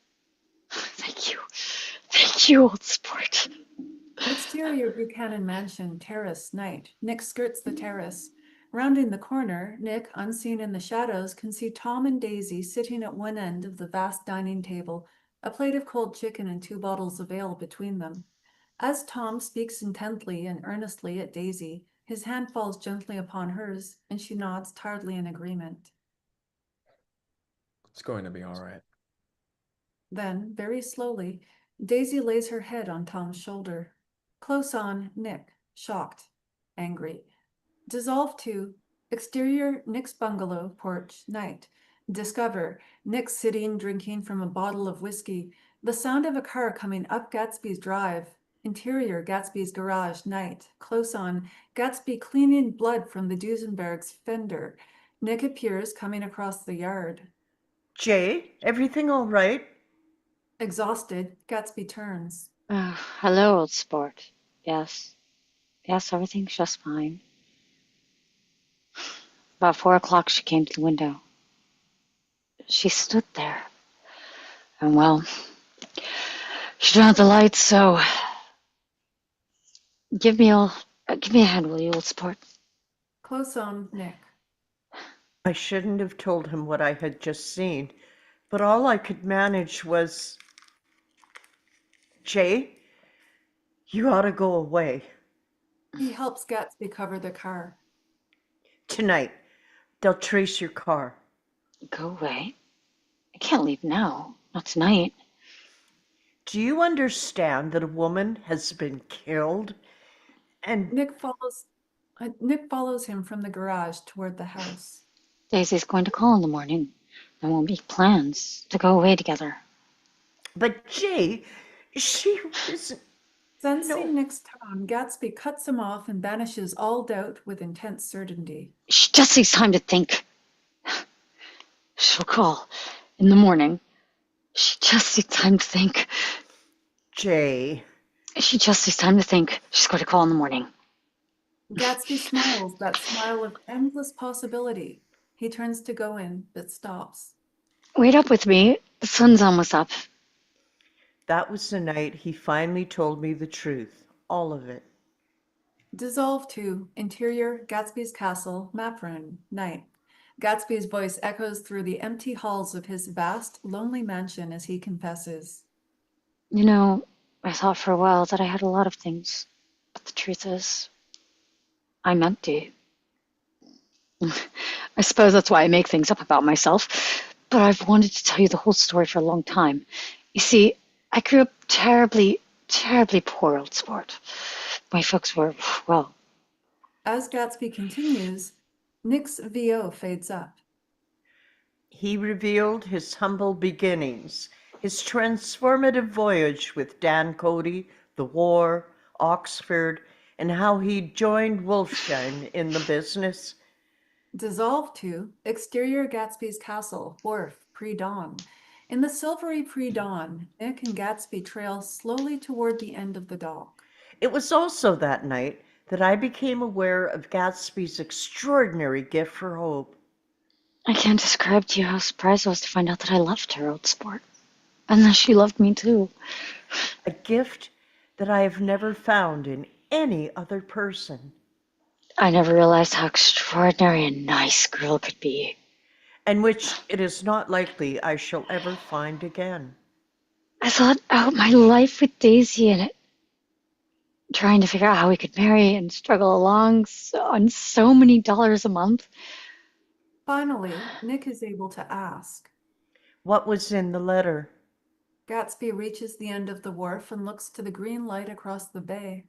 Thank you. Thank you, old sport. Exterior Buchanan Mansion, terrace, night. Nick skirts the terrace. Rounding the corner, Nick, unseen in the shadows, can see Tom and Daisy sitting at one end of the vast dining table, a plate of cold chicken and 2 bottles of ale between them. As Tom speaks intently and earnestly at Daisy, his hand falls gently upon hers, and she nods tiredly in agreement. It's going to be all right. Then, very slowly, Daisy lays her head on Tom's shoulder. Close on, Nick, shocked, angry. Dissolve to exterior Nick's bungalow, porch, night. Discover Nick sitting drinking from a bottle of whiskey. The sound of a car coming up Gatsby's drive. Interior Gatsby's garage, night. Close on Gatsby cleaning blood from the Duesenberg's fender. Nick appears coming across the yard. Jay, everything all right? Exhausted, Gatsby turns. Hello, old sport. Yes. Yes, everything's just fine. About 4 o'clock, she came to the window. She stood there. And well, she turned out the lights, so give me a hand, will you, old sport? Close on, Nick. I shouldn't have told him what I had just seen, but all I could manage was, Jay, you ought to go away. He helps Gatsby cover the car. Tonight, they'll trace your car. Go away? I can't leave now. Not tonight. Do you understand that a woman has been killed? And Nick follows him from the garage toward the house. Daisy's going to call in the morning, and we'll make plans to go away together. but Jay, she was Sensing Nick's tone, Gatsby cuts him off and banishes all doubt with intense certainty. She just needs time to think. She'll call in the morning. She just needs time to think. Jay. She just needs time to think. She's going to call in the morning. Gatsby smiles, that smile of endless possibility. He turns to go in, but stops. Wait up with me. The sun's almost up. That was the night he finally told me the truth, all of it. Dissolve to interior Gatsby's castle, map rune, night. Gatsby's voice echoes through the empty halls of his vast, lonely mansion as he confesses. You know, I thought for a while that I had a lot of things, but the truth is, I'm empty. I suppose that's why I make things up about myself, but I've wanted to tell you the whole story for a long time. You see, I grew up terribly, terribly poor, old sport. My folks were, well. As Gatsby continues, Nick's VO fades up. He revealed his humble beginnings, his transformative voyage with Dan Cody, the war, Oxford, and how he joined Wolfsheim in the business. Dissolve to exterior Gatsby's castle, wharf, pre-dawn. In the silvery pre-dawn, Nick and Gatsby trail slowly toward the end of the dock. It was also that night that I became aware of Gatsby's extraordinary gift for hope. I can't describe to you how surprised I was to find out that I loved her, old sport. And that she loved me too. A gift that I have never found in any other person. I never realized how extraordinary a nice girl could be. And which it is not likely I shall ever find again. I thought out my life with Daisy, and trying to figure out how we could marry and struggle along on so many dollars a month. Finally, Nick is able to ask. What was in the letter? Gatsby reaches the end of the wharf and looks to the green light across the bay.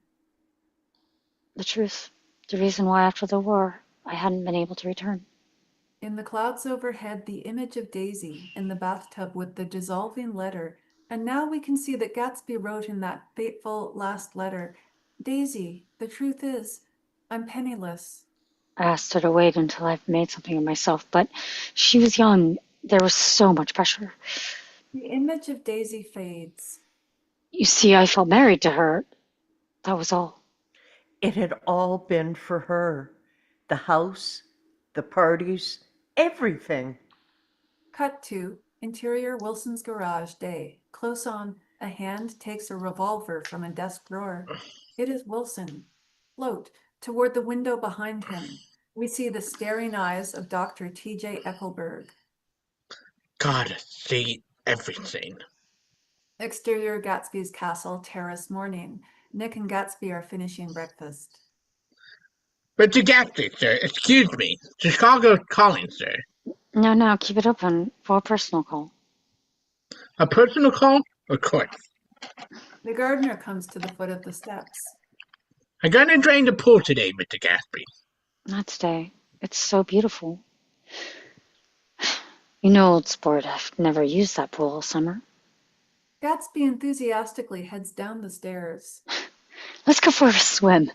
The truth, the reason why after the war I hadn't been able to return. In the clouds overhead, the image of Daisy in the bathtub with the dissolving letter, and now we can see that Gatsby wrote in that fateful last letter, Daisy, the truth is, I'm penniless. I asked her to wait until I've made something of myself, but she was young. There was so much pressure. The image of Daisy fades. You see, I felt married to her. That was all. It had all been for her. The house, the parties, everything. Cut to interior Wilson's garage day. Close on, a hand takes a revolver from a desk drawer. It is Wilson. Float toward the window behind him. We see the staring eyes of Dr. T.J. Eckelberg. Gotta see everything. Exterior Gatsby's castle, terrace morning. Nick and Gatsby are finishing breakfast. Mr. Gatsby, sir, excuse me. Chicago's calling, sir. No, keep it open for a personal call. A personal call? Of course. The gardener comes to the foot of the steps. I'm gonna drain the pool today, Mr. Gatsby. Not today. It's so beautiful. You know, old sport, I've never used that pool all summer. Gatsby enthusiastically heads down the stairs. Let's go for a swim.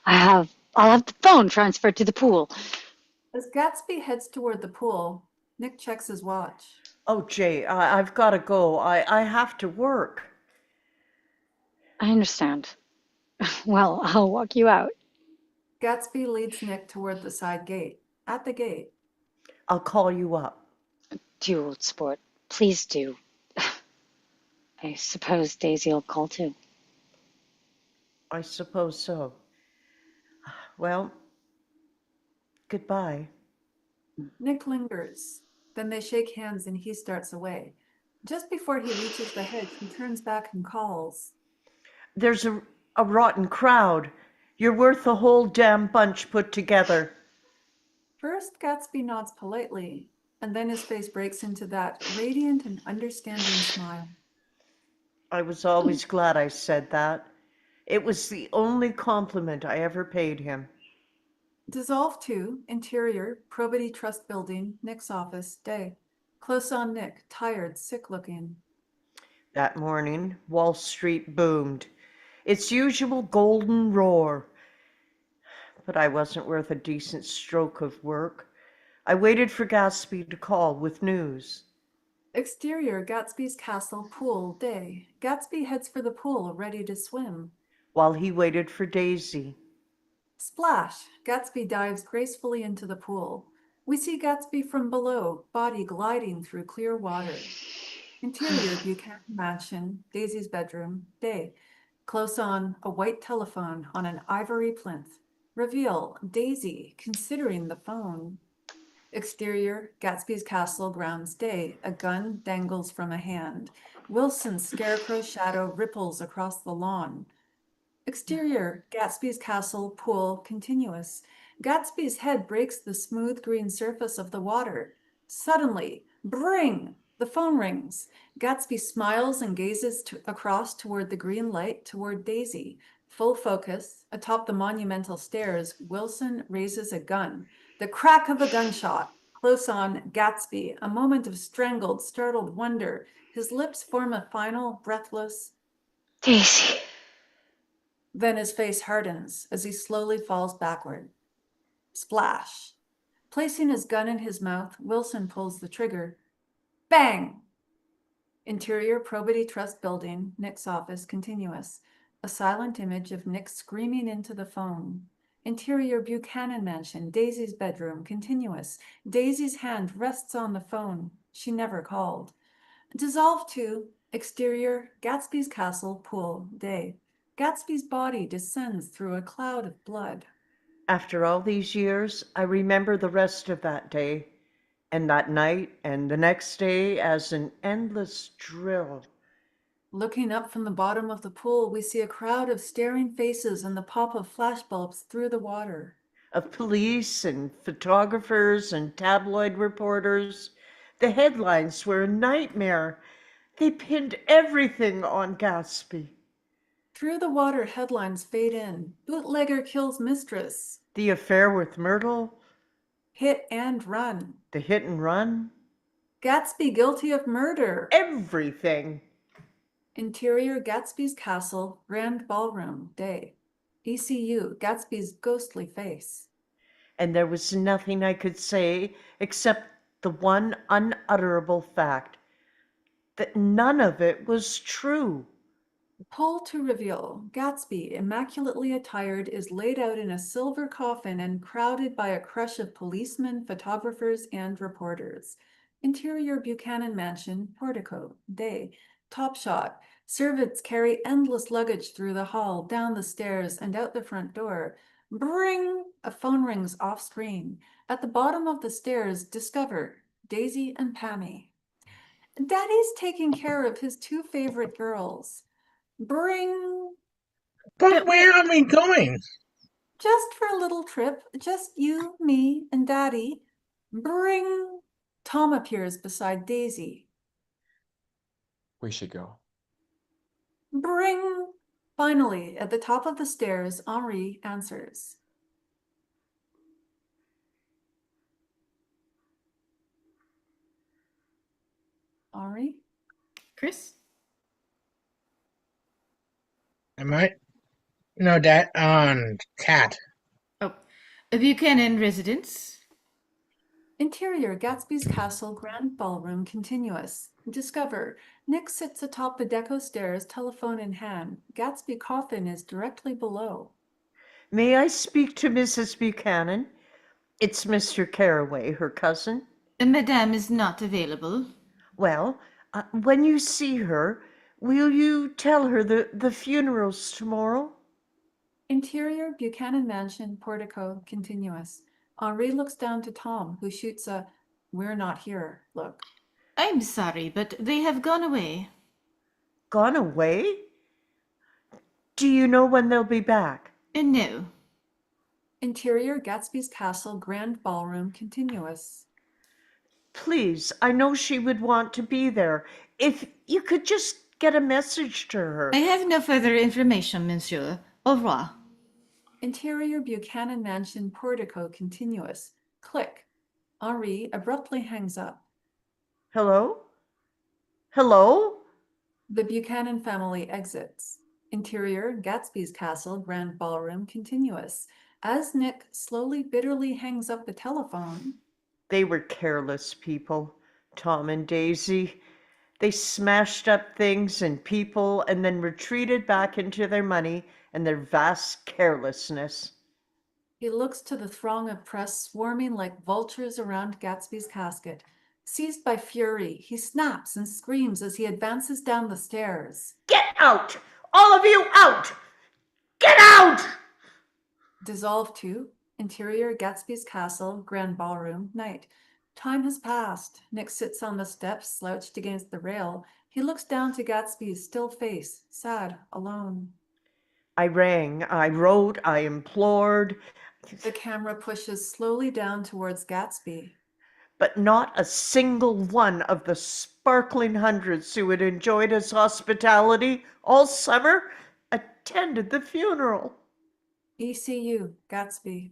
I'll have the phone transferred to the pool. As Gatsby heads toward the pool, Nick checks his watch. Oh, Jay, I've got to go. I have to work. I understand. Well, I'll walk you out. Gatsby leads Nick toward the side gate. At the gate, I'll call you up. Do, old sport. Please do. I suppose Daisy'll call too. I suppose so. Well, goodbye. Nick lingers. Then they shake hands and he starts away. Just before he reaches the hedge, he turns back and calls. There's a rotten crowd. You're worth the whole damn bunch put together. First, Gatsby nods politely, and then his face breaks into that radiant and understanding smile. I was always glad I said that. It was the only compliment I ever paid him. Dissolve 2, interior, Probity Trust Building, Nick's office, day. Close on Nick, tired, sick looking. That morning, Wall Street boomed. Its usual golden roar. But I wasn't worth a decent stroke of work. I waited for Gatsby to call with news. Exterior, Gatsby's castle, pool, day. Gatsby heads for the pool, ready to swim. While he waited for Daisy. Splash! Gatsby dives gracefully into the pool. We see Gatsby from below, body gliding through clear water. Interior, Buchanan Mansion, Daisy's bedroom, day. Close on, a white telephone on an ivory plinth. Reveal, Daisy, considering the phone. Exterior, Gatsby's castle, grounds, day. A gun dangles from a hand. Wilson's scarecrow shadow ripples across the lawn. Exterior, Gatsby's castle, pool, continuous. Gatsby's head breaks the smooth green surface of the water. Suddenly, bring! The phone rings. Gatsby smiles and gazes across toward the green light, toward Daisy. Full focus, atop the monumental stairs, Wilson raises a gun. The crack of a gunshot. Close on, Gatsby, a moment of strangled, startled wonder. His lips form a final, breathless, Daisy. Then his face hardens as he slowly falls backward. Splash. Placing his gun in his mouth, Wilson pulls the trigger. Bang! Interior, Probity Trust Building, Nick's office, continuous. A silent image of Nick screaming into the phone. Interior, Buchanan Mansion, Daisy's bedroom, continuous. Daisy's hand rests on the phone. She never called. Dissolve 2, exterior, Gatsby's castle, pool, day. Gatsby's body descends through a cloud of blood. After all these years, I remember the rest of that day, and that night, and the next day as an endless drill. Looking up from the bottom of the pool, we see a crowd of staring faces and the pop of flashbulbs through the water. Of police and photographers and tabloid reporters. The headlines were a nightmare. They pinned everything on Gatsby. Through the water, headlines fade in. Bootlegger kills mistress. The affair with Myrtle. Hit and run. The hit and run. Gatsby guilty of murder. Everything. Interior, Gatsby's castle, grand ballroom, day. ECU, Gatsby's ghostly face. And there was nothing I could say except the one unutterable fact that none of it was true. Pull to reveal, Gatsby, immaculately attired, is laid out in a silver coffin and crowded by a crush of policemen, photographers, and reporters. Interior, Buchanan Mansion, portico, day. Top shot. Servants carry endless luggage through the hall, down the stairs, and out the front door. Bring! A phone rings off screen. At the bottom of the stairs, discover Daisy and Pammy. Daddy's taking care of his two favorite girls. Bring! But where are we going? Just for a little trip, just you, me, and Daddy. Bring! Tom appears beside Daisy. We should go. Bring! Finally, at the top of the stairs, Henri answers. Henri? Chris? Am I? No, Dad. Cat. Oh, a Buchanan residence. Interior, Gatsby's castle, grand ballroom, continuous. Discover, Nick sits atop the deco stairs, telephone in hand. Gatsby coffin is directly below. May I speak to Mrs. Buchanan? It's Mr. Caraway, her cousin. Madame is not available. Well, when you see her, will you tell her the funeral's tomorrow? Interior, Buchanan Mansion, portico, continuous. Henri looks down to Tom, who shoots a "we're not here" look. I'm sorry, but they have gone away. Gone away? Do you know when they'll be back? No. Interior, Gatsby's castle, grand ballroom, continuous. Please, I know she would want to be there. If you could just get a message to her. I have no further information, monsieur. Au revoir. Interior, Buchanan Mansion, portico, continuous. Click. Henri abruptly hangs up. Hello? Hello? The Buchanan family exits. Interior, Gatsby's castle, grand ballroom, continuous. As Nick slowly, bitterly hangs up the telephone. They were careless people, Tom and Daisy. They smashed up things and people and then retreated back into their money and their vast carelessness. He looks to the throng of press swarming like vultures around Gatsby's casket. Seized by fury, he snaps and screams as he advances down the stairs. Get out! All of you out! Get out! Dissolve to Interior, Gatsby's castle, grand ballroom, night. Time has passed. Nick sits on the steps, slouched against the rail. He looks down to Gatsby's still face, sad, alone. I rang, I wrote, I implored. The camera pushes slowly down towards Gatsby. But not a single one of the sparkling hundreds who had enjoyed his hospitality all summer attended the funeral. ECU, Gatsby.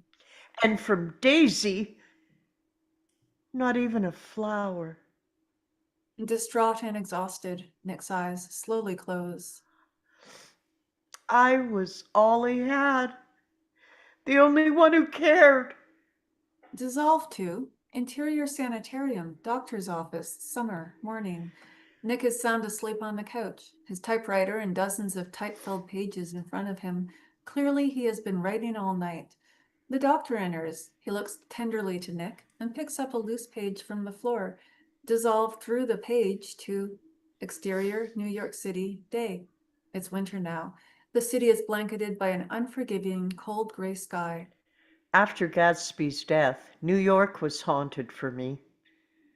And from Daisy, not even a flower. Distraught and exhausted, Nick's eyes slowly close. I was all he had, the only one who cared. Dissolve to Interior Sanitarium, doctor's office, summer, morning. Nick is sound asleep on the couch, his typewriter and dozens of type-filled pages in front of him. Clearly, he has been writing all night. The doctor enters. He looks tenderly to Nick and picks up a loose page from the floor. Dissolve through the page to exterior, New York City, day. It's winter now. The city is blanketed by an unforgiving, cold gray sky. After Gatsby's death, New York was haunted for me.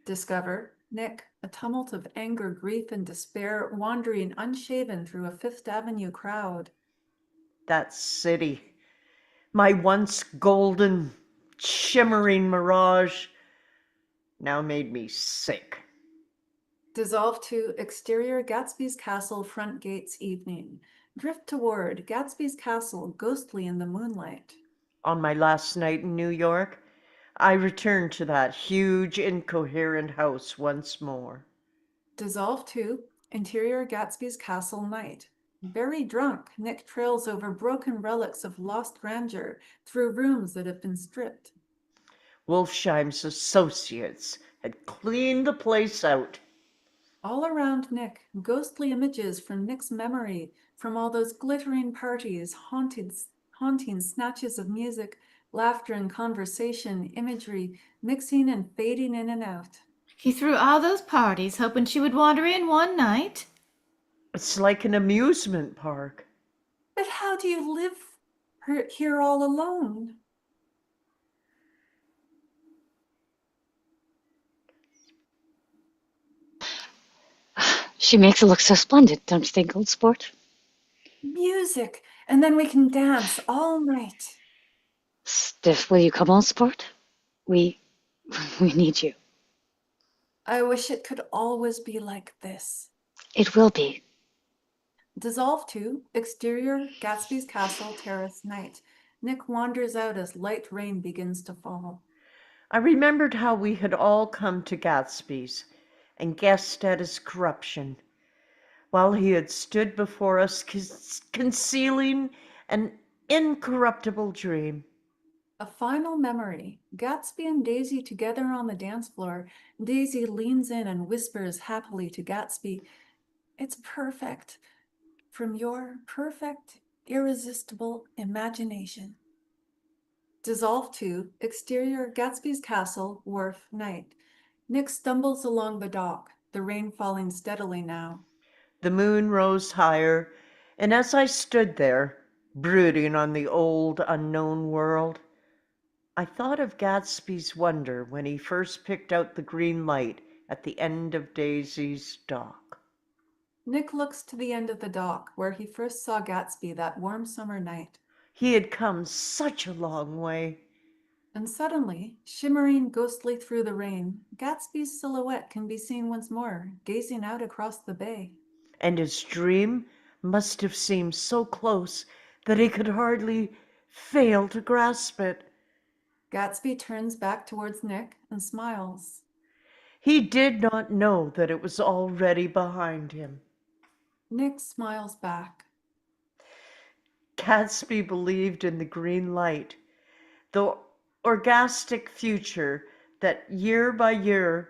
Discover Nick, a tumult of anger, grief, and despair wandering unshaven through a Fifth Avenue crowd. That city, my once golden, shimmering mirage, now made me sick. Dissolve to exterior Gatsby's Castle front gates evening. Drift toward Gatsby's Castle, ghostly in the moonlight. On my last night in New York, I returned to that huge, incoherent house once more. Dissolve to interior Gatsby's Castle night. Very drunk, Nick trails over broken relics of lost grandeur through rooms that have been stripped. Wolfsheim's associates had cleaned the place out. All around Nick, ghostly images from Nick's memory, from all those glittering parties, haunting snatches of music, laughter and conversation, imagery, mixing and fading in and out. He threw all those parties, hoping she would wander in one night. It's like an amusement park. But how do you live here all alone? She makes it look so splendid, don't you think, old sport? Music, and then we can dance all night. Stiff, will you come, old sport? We need you. I wish it could always be like this. It will be. Dissolve to exterior Gatsby's Castle terrace night. Nick wanders out as light rain begins to fall. I remembered how we had all come to Gatsby's and guessed at his corruption, while he had stood before us concealing an incorruptible dream. A final memory. Gatsby and Daisy together on the dance floor. Daisy leans in and whispers happily to Gatsby, "It's perfect. From your perfect, irresistible imagination." Dissolve to exterior Gatsby's Castle wharf night. Nick stumbles along the dock, the rain falling steadily now. The moon rose higher, and as I stood there, brooding on the old unknown world, I thought of Gatsby's wonder when he first picked out the green light at the end of Daisy's dock. Nick looks to the end of the dock where he first saw Gatsby that warm summer night. He had come such a long way. And suddenly, shimmering ghostly through the rain, Gatsby's silhouette can be seen once more, gazing out across the bay. And his dream must have seemed so close that he could hardly fail to grasp it. Gatsby turns back towards Nick and smiles. He did not know that it was already behind him. Nick smiles back. Gatsby believed in the green light, the orgastic future that year by year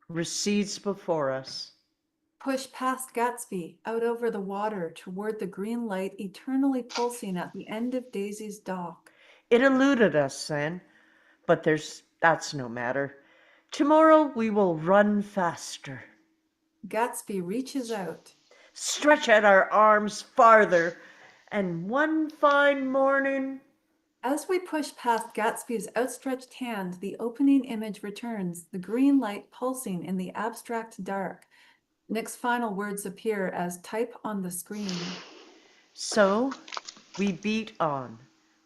recedes before us. Push past Gatsby, out over the water toward the green light eternally pulsing at the end of Daisy's dock. It eluded us then, but that's no matter. Tomorrow we will run faster. Gatsby reaches out. Stretch out our arms farther, and one fine morning... As we push past Gatsby's outstretched hand, the opening image returns, the green light pulsing in the abstract dark. Nick's final words appear as type on the screen. So we beat on,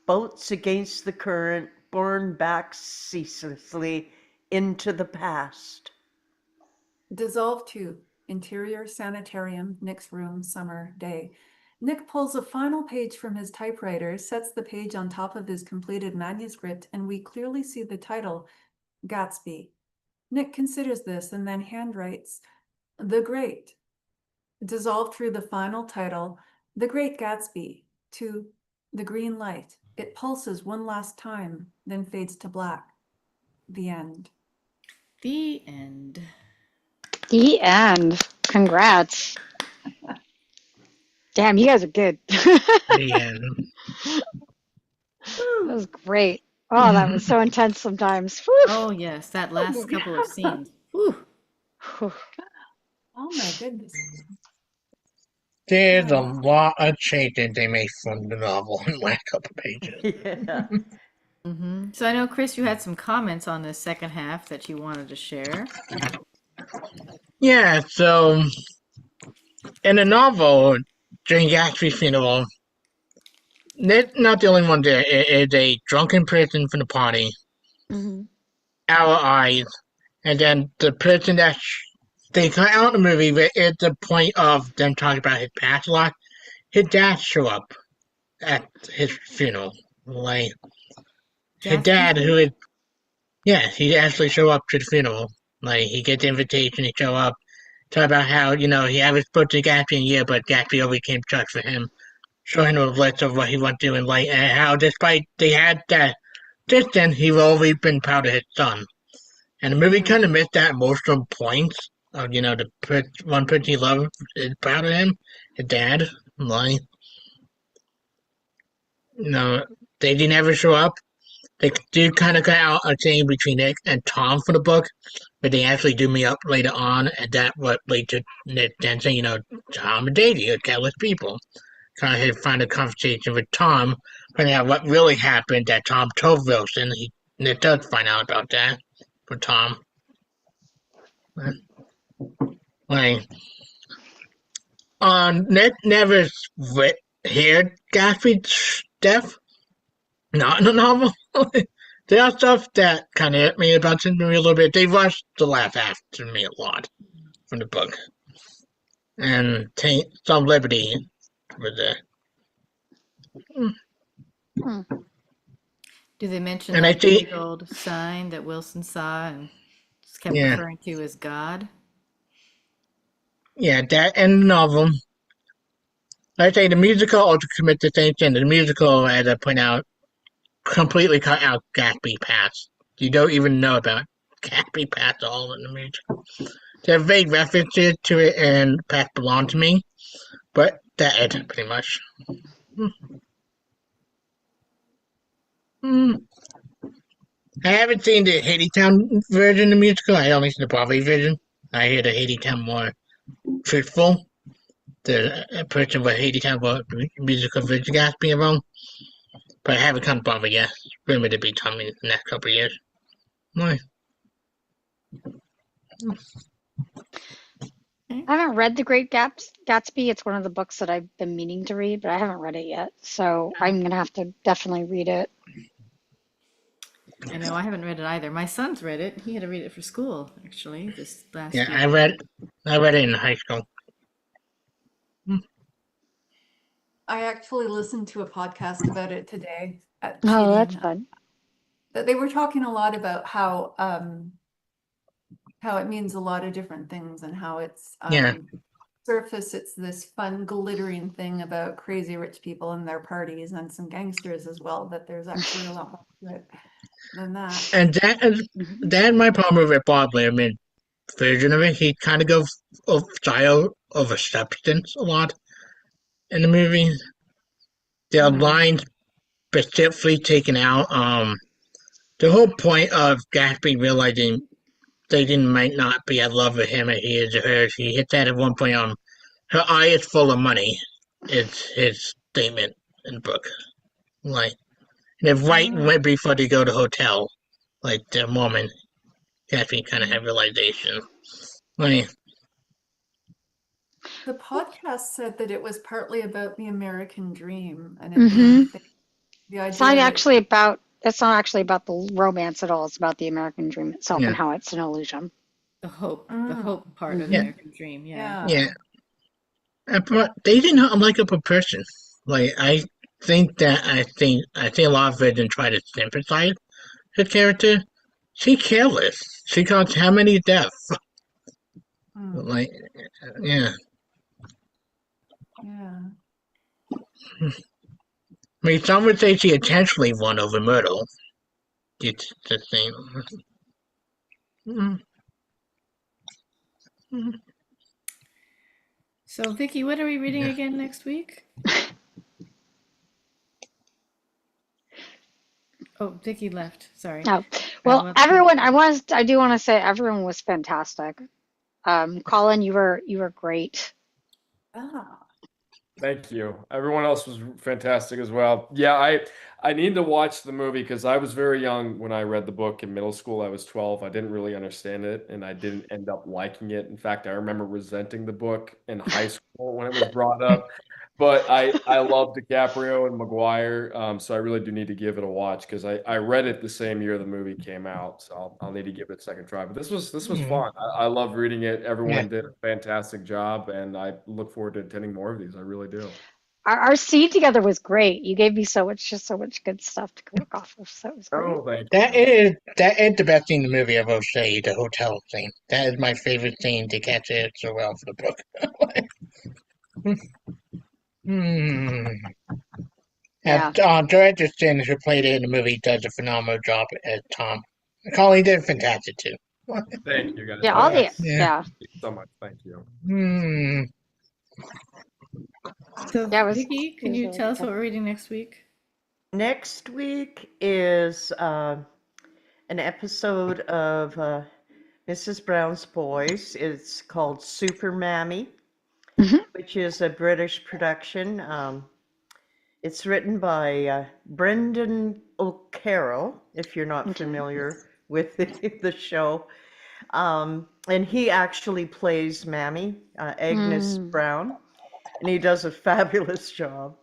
boats against the current, borne back ceaselessly into the past. Dissolve to interior sanitarium, Nick's room, summer day. Nick pulls a final page from his typewriter, sets the page on top of his completed manuscript, and we clearly see the title, Gatsby. Nick considers this and then handwrites, The Great. Dissolve through the final title, The Great Gatsby, to the green light. It pulses one last time, then fades to black. The end. The end. The end. Congrats. Damn, you guys are good. The end. That was great. Oh, that was so intense sometimes. Whew. Oh yes, that last couple of scenes. Whew. Whew. Oh my goodness. There's a lot of changes they made from the novel in the last couple pages. Yeah. So I know, Chris, you had some comments on this second half that you wanted to share. Yeah, so in the novel, during Gatsby's funeral, they're not the only one there. It is a drunken person from the party, Hmm. our eyes, and then the person that they cut out the movie, but at the point of them talking about his past a lot, his dad show up at his funeral. Like his Gatsby's dad, who funeral? is yeah, he actually show up to the funeral. Like he gets the invitation, he show up, talk about how he hasn't spoken to Gatsby in a year, but Gatsby always came to church for him, showing him a list of what he wants to do in life, and how despite they had that distance, he's always been proud of his son. And the movie Hmm. kind of missed that emotional point of one person he loved is proud of him, his dad. Like they didn't ever show up. They do kind of cut out a thing between Nick and Tom for the book, but they actually do meet up later on, and that what led to Nick then saying, Tom and Davey are careless people. Kind of had to find a conversation with Tom, finding out what really happened that Tom told Wilson. Nick does find out about that for Tom. Like, Nick never heard Gatsby's death, not in the novel. There are stuff that kind of hit me about the movie a little bit. They rushed the last half to me a lot from the book, and take some liberty with the. Hmm. Do they mention And I that see, big old sign that Wilson saw and just kept yeah, referring to as God? yeah, that and the novel. I say the musical also commit the same thing. The musical, as I point out, completely cut out Gatsby Pass. You don't even know about Gatsby Pass at all in the musical. There are vague references to it and Pass Belong to Me, but that is pretty much. Mm. I haven't seen the Hadestown version of the musical. I only seen the Broadway version. I hear the Hadestown more truthful. The person with Hadestown about the musical version Gatsby around. But I haven't come to Broadway yet. Rumored to be coming in the next couple of years. Why? I haven't read The Great Gatsby. It's one of the books that I've been meaning to read, but I haven't read it yet. So I'm gonna have to definitely read it. I know I haven't read it either. My son's read it. He had to read it for school, actually, this last Yeah, year. I read it in high school. I actually listened to a podcast about it today at Oh, that's TD. fun. That they were talking a lot about how it means a lot of different things and how it's Yeah, surface it's this fun glittering thing about crazy rich people and their parties and some gangsters as well, but there's actually a lot more to it than that. and Mhm. that my problem with Bob Lerman version of it. He kind of goes of style over substance a lot in the movie. There are lines specifically taken out. The whole point of Gatsby realizing Satan might not be in love with him as he is with her. He hits that at one point on her eye is full of money. It's his statement in the book. Like, and right before they go to the hotel, like the moment Gatsby kind of had realization. Like, The podcast said that it was partly about the American dream and it Mhm. being the It's not idea that actually about. It's not actually about the romance at all. It's about the American dream itself yeah, and how it's an illusion. The hope part of the yeah, American dream, yeah. yeah. But they did not like a person. Like I think a lot of it and try to sympathize her character. She's careless. She caused how many deaths? Like yeah. yeah. I mean some would say she intentionally won over Myrtle. It's the same. Mm, mm. So, Vicky, what are we reading Yeah. again next week? Oh, Vicky left. Sorry. Oh, well, everyone. I do want to say everyone was fantastic. Colin, you were great. Ah. Thank you. Everyone else was fantastic as well. Yeah, I need to watch the movie because I was very young when I read the book in middle school. I was 12. I didn't really understand it, and I didn't end up liking it. In fact, I remember resenting the book in high school when it was brought up. But I love DiCaprio and Maguire, so I really do need to give it a watch because I read it the same year the movie came out, so I'll need to give it a second try. But this was fun. I love reading it. Everyone did a fantastic job, and I look forward to attending more of these. I really do. Our scene together was great. You gave me so much good stuff to work off of. So it was great. Oh, thank That you. is the best scene in the movie, I will say, the hotel scene. That is my favorite scene to catch it so well for the book. Hmm. Yeah. Director Stin, who played it in the movie, does a phenomenal job as Tom. Colleen did fantastic too. Thank you, guys. Yeah. All the Thank Yeah. yeah. you so much. Thank you. Hmm. So, Yeah. It was. Vicky, It can was you really tell us good. what we're reading next week? Next week is an episode of Mrs. Brown's Boys. It's called Super Mammy, Mhm. which is a British production. It's written by Brendan O'Carroll, if you're not Okay. familiar with the show. And he actually plays Mammy, Agnes Mm. Brown, and he does a fabulous job.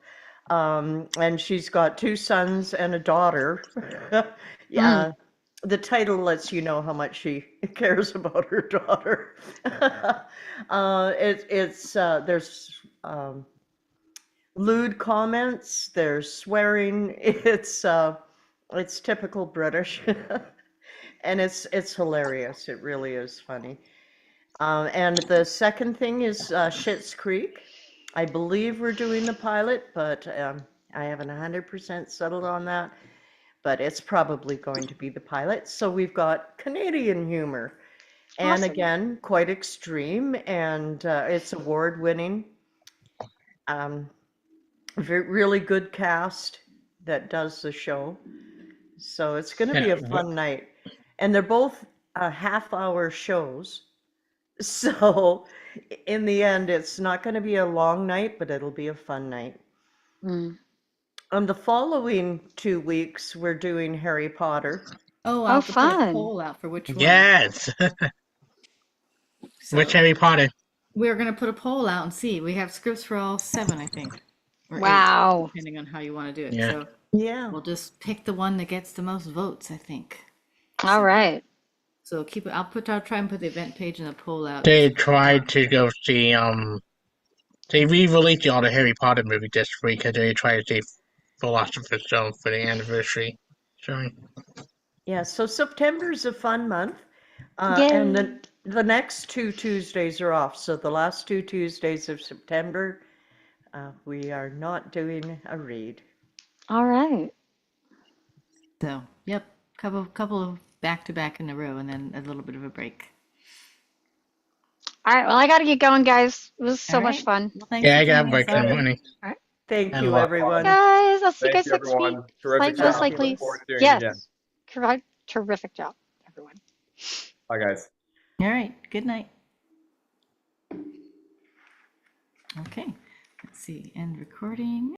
And she's got 2 sons and a daughter. Yeah, the title lets you know how much she cares about her daughter. There's lewd comments, there's swearing. It's typical British, and it's hilarious. It really is funny. And the second thing is Schitt's Creek. I believe we're doing the pilot, but I haven't 100% settled on that. But it's probably going to be the pilot. So we've got Canadian humor, and Awesome. again, quite extreme, and it's award-winning. Um, really good cast that does the show. So it's going to be Yeah. a fun night. And they're both half-hour shows. So in the end, it's not going to be a long night, but it'll be a fun night. Mm. On the following 2 weeks, we're doing Harry Potter. Oh, I'll Oh, have to put a fun. poll out for which one. Yes. So Which Harry Potter? we're gonna put a poll out and see. We have scripts for all 7, I think, or 8, Wow. depending on how you want to do it. Yeah. So Yeah. we'll just pick the one that gets the most votes, I think. All right. So keep it. I'll try and put the event page and the poll out. They tried to go see they re-released all the Harry Potter movie this week because they tried to see Philosopher's Stone for the anniversary showing. Yeah, so September's a fun month. Yay. And the next 2 Tuesdays are off. So the last 2 Tuesdays of September, we are not doing a read. All right. So yep, couple of back to back in a row, and then a little bit of a break. All right. Well, I got to get going, guys. It was so All much right. fun. Well, thanks Yeah, for I got joining break us, some Aubrey. money. Thank And a you, lot. everyone. Guys, I'll see you Thank guys you, next everyone. week. Terrific Most job. likely. Look forward to doing it Yes. again. Terrific job, everyone. Bye, guys. All right. Good night. Okay. Let's see. End recording.